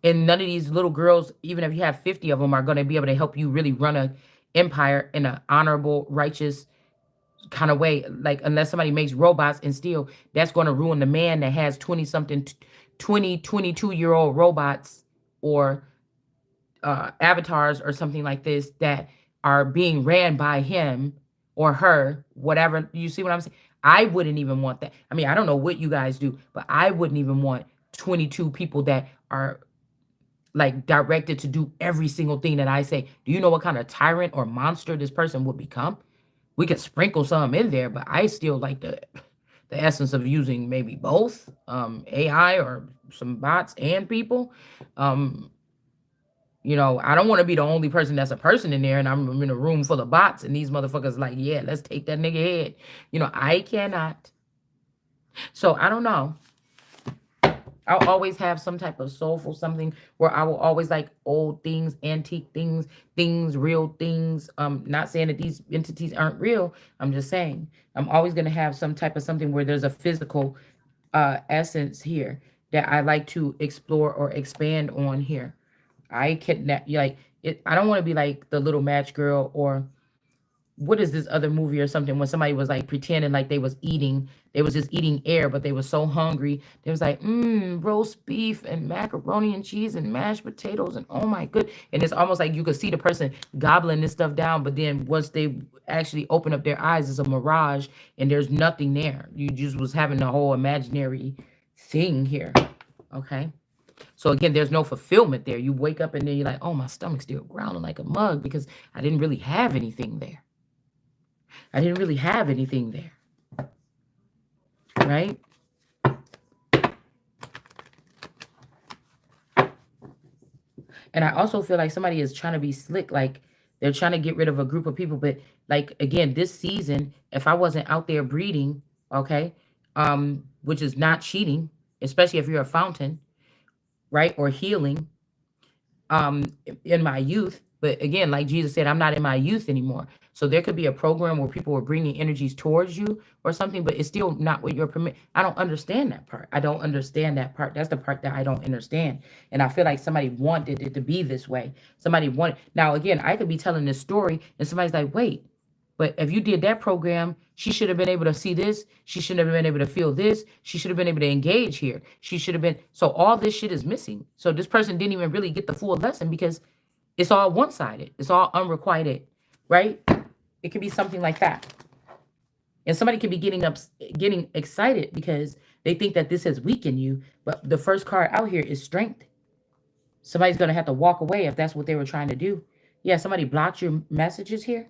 and none of these little girls, even if you have 50 of them, are going to be able to help you really run a empire in an honorable, righteous kind of way. Like, unless somebody makes robots, and still that's going to ruin the man that has 20 something 22-year-old robots, or avatars or something like this, that are being ran by him or her, whatever. You see what I'm saying? I wouldn't even want that. I mean, I don't know what you guys do, but I wouldn't even want 22 people that are like directed to do every single thing that I say. Do you know what kind of tyrant or monster this person would become? We could sprinkle some in there, but I still like the essence of using maybe both AI or some bots and people. Um, I don't want to be the only person that's a person in there, and I'm in a room full of bots, and these motherfuckers like, yeah, let's take that nigga head. I cannot. So I don't know. I'll always have some type of soulful something where I will always like old things, antique things, real things. Not saying that these entities aren't real. I'm just saying I'm always gonna have some type of something where there's a physical essence here that I like to explore or expand on here. I can like it. I don't want to be like the little match girl, or what is this other movie or something, when somebody was like pretending like they was just eating air, but they were so hungry. They was like, roast beef and macaroni and cheese and mashed potatoes, and oh my good. And it's almost like you could see the person gobbling this stuff down, but then once they actually open up their eyes, it's a mirage and there's nothing there. You just was having a whole imaginary thing here. Okay. So again, there's no fulfillment there. You wake up and then you're like, oh, my stomach's still growling like a mug because I didn't really have anything there. I didn't really have anything there. Right? And I also feel like somebody is trying to be slick. Like, they're trying to get rid of a group of people. But like, again, this season, if I wasn't out there breeding, okay, which is not cheating, especially if you're a fountain, right, or healing, in my youth. But again, like Jesus said, I'm not in my youth anymore. So there could be a program where people are bringing energies towards you or something, but it's still not what you're permit. I don't understand that part. I don't understand that part. That's the part that I don't understand. And I feel like somebody wanted it to be this way. Somebody wanted. Now, again, I could be telling this story and somebody's like, wait, but if you did that program, she should have been able to see this. She should have been able to feel this. She should have been able to engage here. She should have been. So all this shit is missing. So this person didn't even really get the full lesson because it's all one-sided. It's all unrequited, right? It could be something like that. And somebody could be getting excited because they think that this has weakened you. But the first card out here is strength. Somebody's going to have to walk away if that's what they were trying to do. Yeah, somebody blocked your messages here.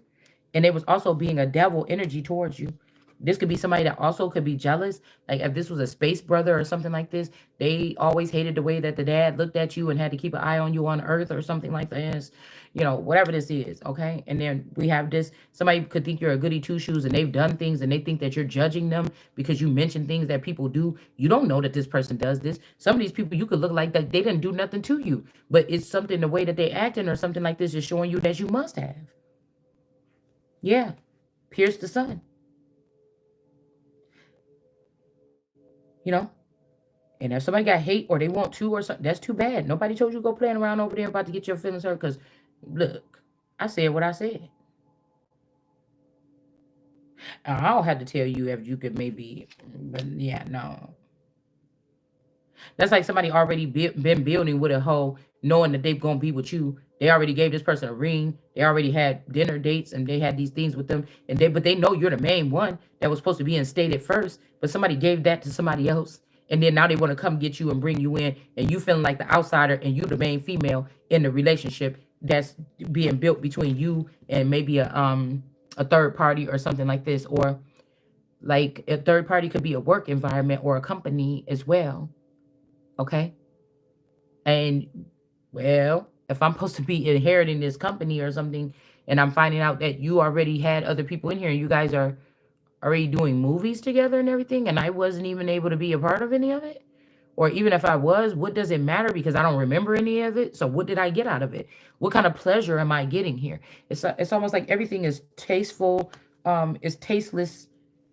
And it was also being a devil energy towards you. This could be somebody that also could be jealous. Like if this was a space brother or something like this, they always hated the way that the dad looked at you and had to keep an eye on you on Earth or something like this. Whatever this is, okay? And then we have this, somebody could think you're a goody two-shoes and they've done things and they think that you're judging them because you mention things that people do. You don't know that this person does this. Some of these people, you could look like that they didn't do nothing to you, but it's something, the way that they acting or something like this is showing you that you must have. Yeah, pierce the sun. You know? And if somebody got hate or they want to or something, that's too bad. Nobody told you to go playing around over there about to get your feelings hurt because, look, I said what I said. I don't have to tell you if you could maybe, but yeah, no. That's like somebody already been building with a hoe, knowing that they're going to be with you. They already gave this person a ring. They already had dinner dates and they had these things with them. But they know you're the main one that was supposed to be instated first. But somebody gave that to somebody else. And then now they want to come get you and bring you in, and you feeling like the outsider, and you the main female in the relationship that's being built between you and maybe a third party or something like this. Or like a third party could be a work environment or a company as well. Okay. And well, if I'm supposed to be inheriting this company or something, and I'm finding out that you already had other people in here and you guys are already doing movies together and everything, and I wasn't even able to be a part of any of it. Or even if I was, what does it matter? Because I don't remember any of it. So what did I get out of it? What kind of pleasure am I getting here? It's almost like everything is tasteful, is tasteless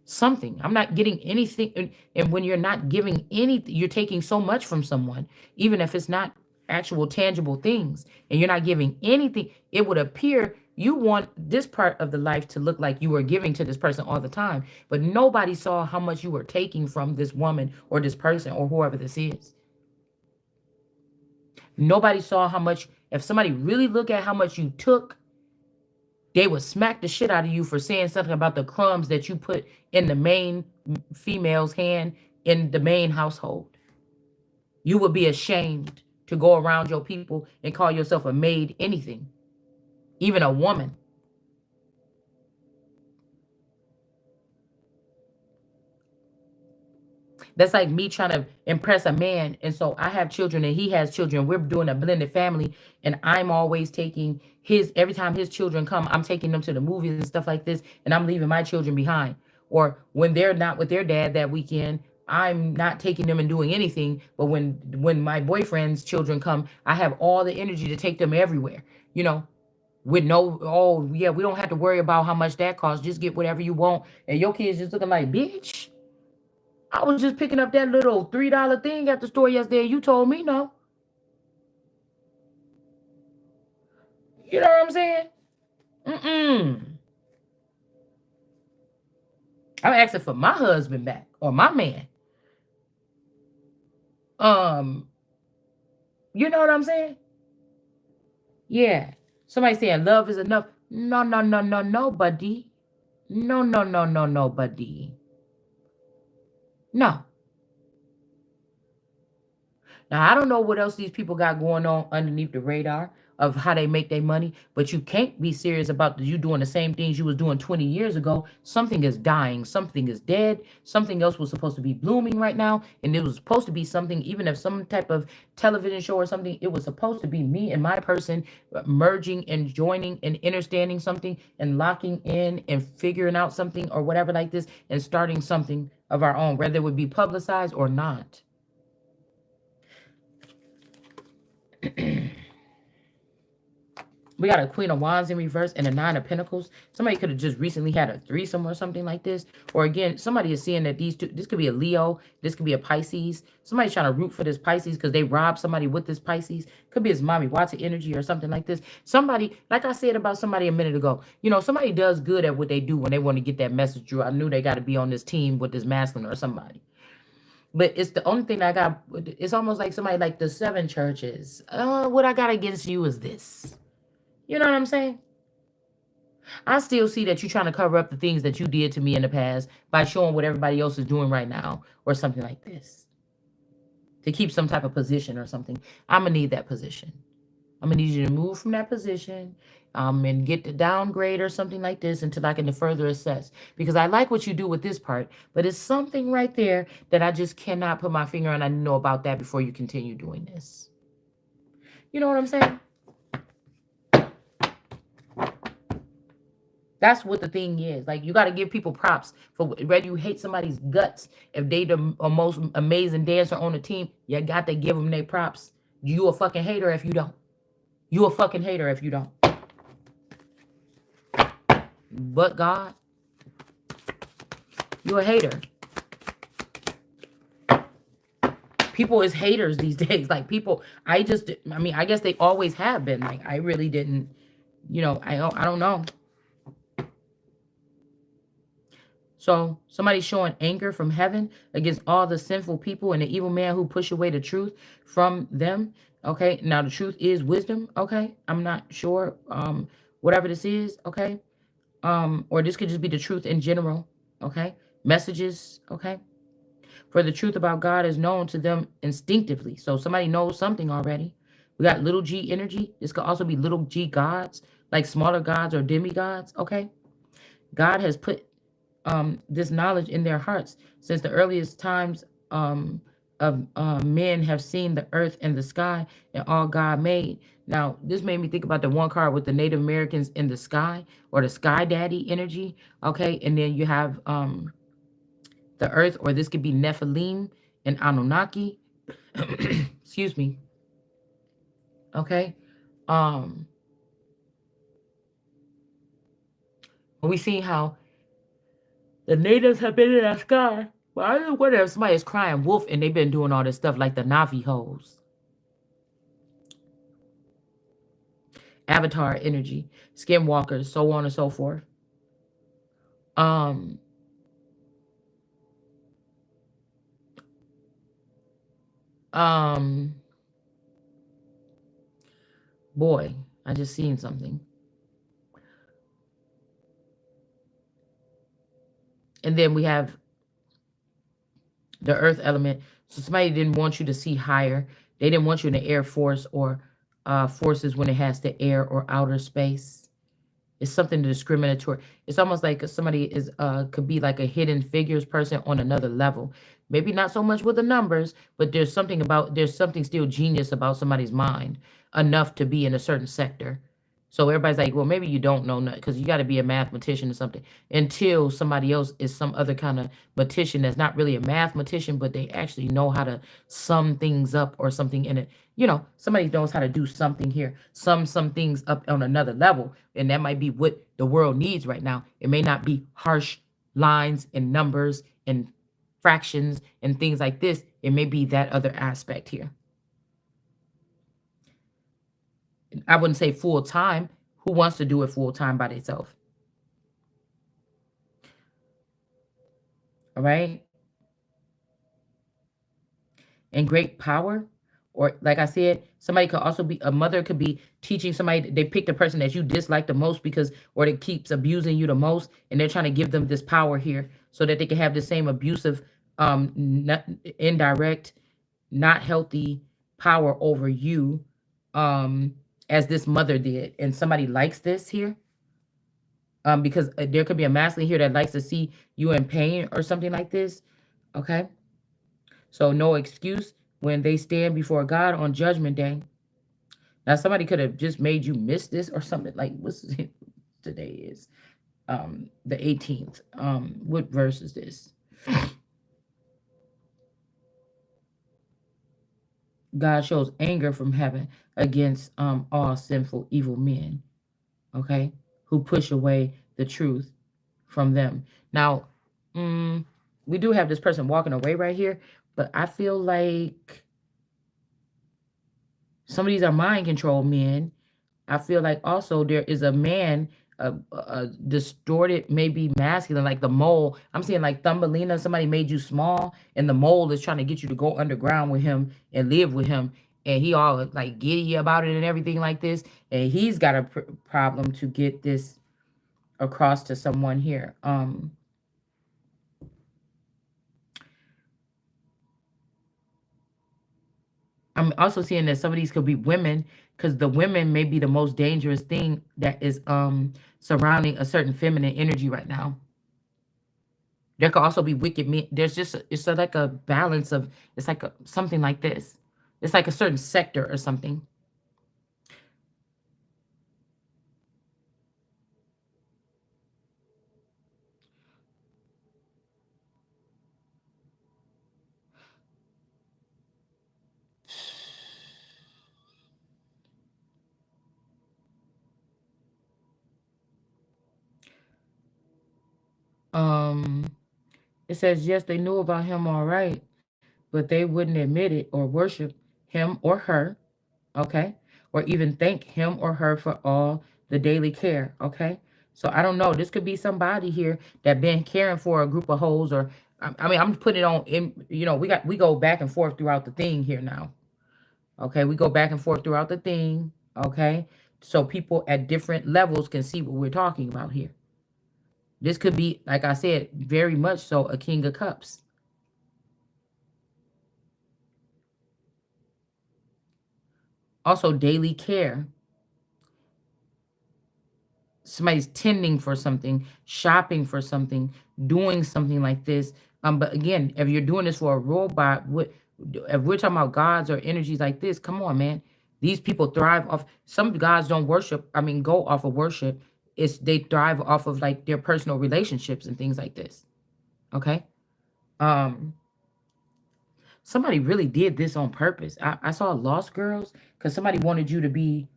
something. I'm not getting anything. And when you're not giving anything, you're taking so much from someone, even if it's not actual tangible things, and you're not giving anything, it would appear you want this part of the life to look like you were giving to this person all the time, but nobody saw how much you were taking from this woman or this person or whoever this is. Nobody saw how much. If somebody really look at how much you took, they would smack the shit out of you for saying something about the crumbs that you put in the main female's hand in the main household. You would be ashamed to go around your people and call yourself a maid anything, even a woman. That's like me trying to impress a man. And so I have children and he has children. We're doing a blended family. And I'm always taking his, every time his children come, I'm taking them to the movies and stuff like this. And I'm leaving my children behind. Or when they're not with their dad that weekend, I'm not taking them and doing anything. But when my boyfriend's children come, I have all the energy to take them everywhere, you know, with no, oh yeah, we don't have to worry about how much that costs. Just get whatever you want. And your kids just looking like, bitch, I was just picking up that little $3 thing at the store yesterday. You told me no. You know what I'm saying? Mm-mm. I'm asking for my husband back or my man. Um, you know what I'm saying? Yeah. Somebody saying love is enough. No, no, no, no, nobody. No, no, no, no, nobody. No. Now, I don't know what else these people got going on underneath the radar of how they make their money, but you can't be serious about you doing the same things you was doing 20 years ago. Something is dying, something is dead, something else was supposed to be blooming right now, and it was supposed to be something, even if some type of television show or something, it was supposed to be me and my person merging and joining and understanding something and locking in and figuring out something or whatever like this and starting something of our own, whether it would be publicized or not. We got a Queen of Wands in reverse and a Nine of Pentacles. Somebody could have just recently had a threesome or something like this. Or again, somebody is seeing that these two, this could be a Leo, this could be a Pisces. Somebody's trying to root for this Pisces because they robbed somebody with this Pisces. Could be his mommy Watson energy or something like this. Somebody, like I said about somebody a minute ago, you know, somebody does good at what they do when they want to get that message through. I knew they got to be on this team with this masculine or somebody. But it's the only thing I got. It's almost like somebody like the seven churches. What I got against you is this. You know what I'm saying? I still see that you're trying to cover up the things that you did to me in the past by showing what everybody else is doing right now or something like this to keep some type of position or something. I'm going to need that position. I'm going to need you to move from that position and get the downgrade or something like this until I can further assess. Because I like what you do with this part, but it's something right there that I just cannot put my finger on. I know about that before you continue doing this. You know what I'm saying? That's what the thing is. Like, you got to give people props for whether you hate somebody's guts. If they the most amazing dancer on the team, you got to give them their props. You a fucking hater if you don't. You a fucking hater if you don't. But God, you a hater. People is haters these days. Like, people, I mean, I guess they always have been. Like, I really didn't, you know, I don't know. So somebody's showing anger from heaven against all the sinful people and the evil man who push away the truth from them. Okay. Now the truth is wisdom. Okay. I'm not sure. Whatever this is. Okay. Or this could just be the truth in general. Okay. Messages. Okay. For the truth about God is known to them instinctively. So somebody knows something already. We got little g energy. This could also be little g gods, like smaller gods or demigods. Okay. God has put this knowledge in their hearts since the earliest times of men have seen the earth and the sky and all God made. Now, this made me think about the one card with the Native Americans in the sky or the sky daddy energy. Okay. And then you have the earth, or this could be Nephilim and Anunnaki. Excuse me. Okay. Um, we see how the natives have been in the sky. Well, I don't know whether somebody is crying wolf and they've been doing all this stuff like the Navi hoes. Avatar energy, skinwalkers, so on and so forth. Um, um, boy, I just seen something. And then we have the earth element. So somebody didn't want you to see higher. They didn't want you in the Air Force or forces when it has to air or outer space. It's something discriminatory. It's almost like somebody is could be like a hidden figures person on another level. Maybe not so much with the numbers, but there's something still genius about somebody's mind enough to be in a certain sector. So everybody's like, well, maybe you don't know nothing because you got to be a mathematician or something until somebody else is some other kind of matician that's not really a mathematician, but they actually know how to sum things up or something in it. Somebody knows how to do something here, sum some things up on another level. And that might be what the world needs right now. It may not be harsh lines and numbers and fractions and things like this. It may be that other aspect here. I wouldn't say full time. Who wants to do it full time by themselves? All right. And great power. Or like I said, somebody could also be a mother could be teaching somebody. They pick the person that you dislike the most because or that keeps abusing you the most, and they're trying to give them this power here so that they can have the same abusive, indirect, not healthy power over you, um, as this mother did. And somebody likes this here, because there could be a masculine here that likes to see you in pain or something like this. Okay. So no excuse when they stand before God on judgment day. Now somebody could have just made you miss this or something like what's today is the 18th. What verse is this? God shows anger from heaven against all sinful evil men, okay, who push away the truth from them. Now, we do have this person walking away right here, but I feel like some of these are mind control men. I feel like also there is a man, a distorted, maybe masculine, like the mole. I'm seeing like Thumbelina, somebody made you small, and the mole is trying to get you to go underground with him and live with him. And he all like giddy about it and everything like this. And he's got a problem to get this across to someone here. I'm also seeing that some of these could be women because the women may be the most dangerous thing that is surrounding a certain feminine energy right now. There could also be wicked men. There's just like a balance of it's like something like this. It's like a certain sector or something. Um, it says yes, they knew about him all right, but they wouldn't admit it or worship him or her, okay? Or even thank him or her for all the daily care, okay? So I don't know. This could be somebody here that been caring for a group of hoes, or I mean, I'm putting it on in. We go back and forth throughout the thing here now. Okay, we go back and forth throughout the thing. Okay, so people at different levels can see what we're talking about here. This could be, like I said, very much so a King of Cups. Also, daily care. Somebody's tending for something, shopping for something, doing something like this. But again, if you're doing this for a robot, what if we're talking about gods or energies like this? Come on, man. These people thrive off. Some gods don't worship. I mean, go off of worship. It's they thrive off of like their personal relationships and things like this. Okay. Um, Somebody really did this on purpose. I saw Lost Girls because somebody wanted you to be.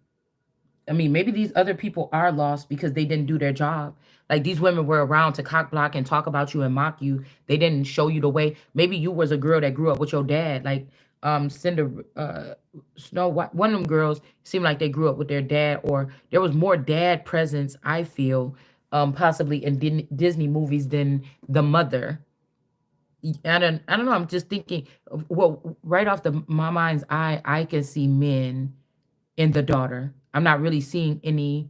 I mean, maybe these other people are lost because they didn't do their job. Like these women were around to cock block and talk about you and mock you. They didn't show you the way. Maybe you was a girl that grew up with your dad, like Cinder, Snow White. One of them girls seemed like they grew up with their dad, or there was more dad presence. I feel, possibly in Disney movies than the mother. I don't know. I'm just thinking. Well, right off my mind's eye, I can see men in the daughter. I'm not really seeing any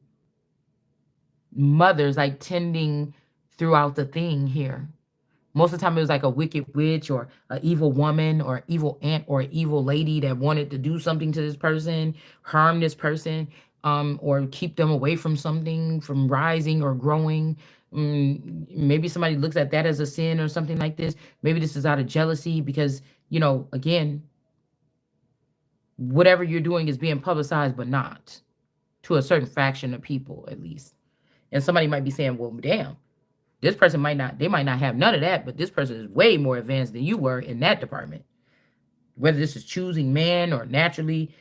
mothers like tending throughout the thing here. Most of the time it was like a wicked witch or an evil woman or evil aunt or an evil lady that wanted to do something to this person, harm this person, or keep them away from something, from rising or growing. Maybe somebody looks at that as a sin or something like this. Maybe this is out of jealousy because, again, whatever you're doing is being publicized, but not to a certain fraction of people, at least. And somebody might be saying, well, damn, this person they might not have none of that, but this person is way more advanced than you were in that department. Whether this is choosing man or naturally,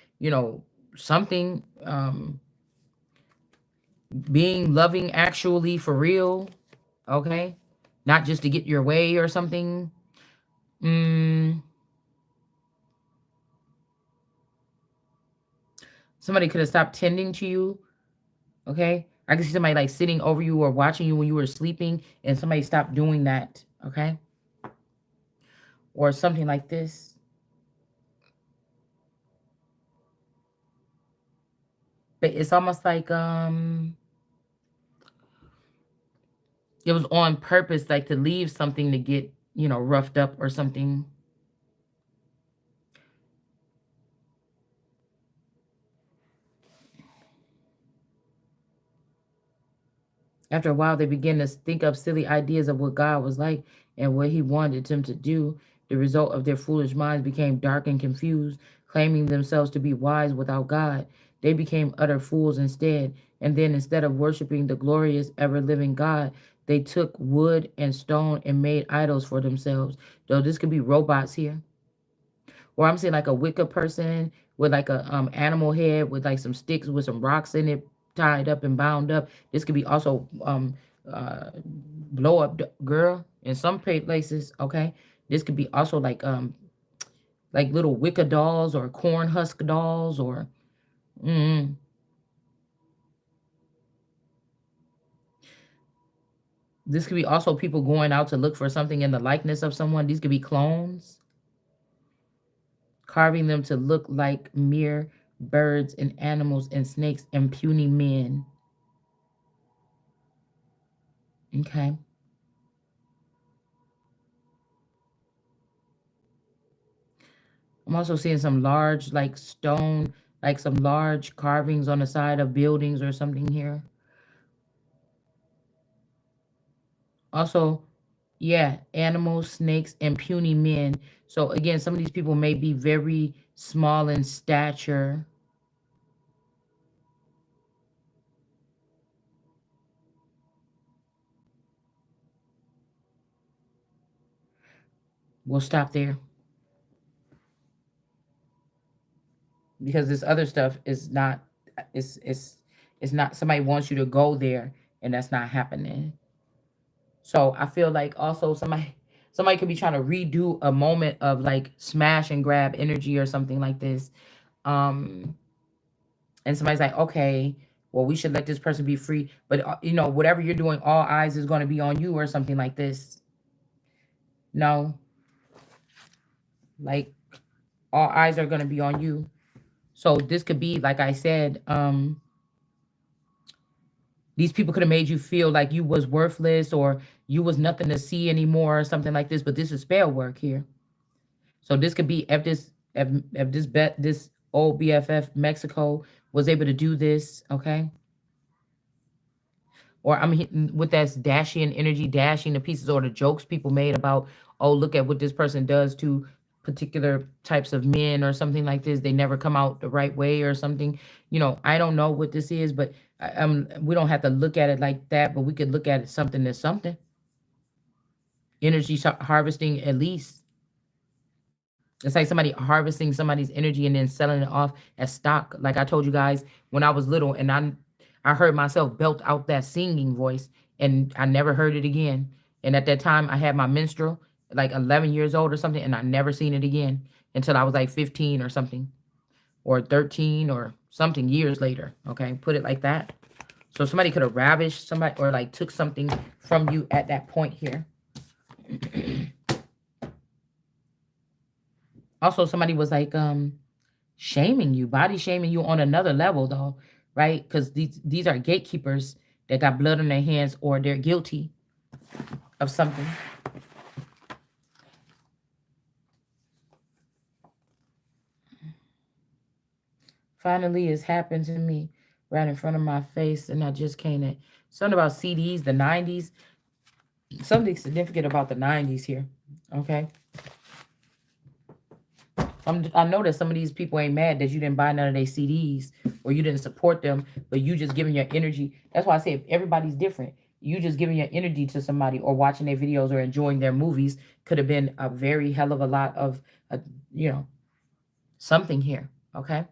something, being loving actually for real, okay? Not just to get your way or something. Mm, Somebody could have stopped tending to you, okay? I can see somebody like sitting over you or watching you when you were sleeping and somebody stopped doing that, okay? Or something like this. But it's almost like it was on purpose, like to leave something to get, roughed up or something. After a while, they began to think up silly ideas of what God was like and what He wanted them to do. The result of their foolish minds became dark and confused, claiming themselves to be wise without God. They became utter fools instead. And then, instead of worshiping the glorious, ever living God, they took wood and stone and made idols for themselves. Though this could be robots here. Or I'm seeing like a Wicca person with like a animal head with like some sticks with some rocks in it, tied up and bound up. This could be also blow up girl in some places. Okay, this could be also like little Wicca dolls or corn husk dolls or mm, this could be also people going out to look for something in the likeness of someone. These could be clones, carving them to look like mere birds and animals and snakes and puny men. Okay. I'm also seeing some large, like stone, like some large carvings on the side of buildings or something here. Also, yeah, animals, snakes, and puny men. So again, some of these people may be very small in stature. We'll stop there because this other stuff is not. It's not. Somebody wants you to go there, and that's not happening. So I feel like also somebody could be trying to redo a moment of like smash and grab energy or something like this. Um and somebody's like, okay, well, we should let this person be free. But whatever you're doing, all eyes is going to be on you or something like this. No, like all eyes are going to be on you. So this could be, like I said, these people could have made you feel like you was worthless or you was nothing to see anymore or something like this. But this is spell work here. So this could be if this old BFF Mexico was able to do this, okay? Or I'm hitting with that dashing energy, dashing the pieces or the jokes people made about, oh, look at what this person does to particular types of men or something like this. They never come out the right way or something. I don't know what this is, but we don't have to look at it like that, but we could look at it something as something. Energy harvesting, at least. It's like somebody harvesting somebody's energy and then selling it off as stock. Like I told you guys when I was little, and I heard myself belt out that singing voice, and I never heard it again. And at that time, I had my menstrual, like 11 years old or something, and I never seen it again until I was like 15 or something, or 13 or something years later. Okay, put it like that. So somebody could have ravished somebody or like took something from you at that point here. Also, somebody was like shaming you, body shaming you on another level though, right? Because these are gatekeepers that got blood on their hands or they're guilty of something. Finally, it's happened to me right in front of my face, and I just can't. Something about CDs, the 90s. Something significant about the 90s here. Okay. I know that some of these people ain't mad that you didn't buy none of their CDs or you didn't support them, but you just giving your energy. That's why I say if everybody's different. You just giving your energy to somebody or watching their videos or enjoying their movies could have been a very hell of a lot of, uh, you know, something here. Okay.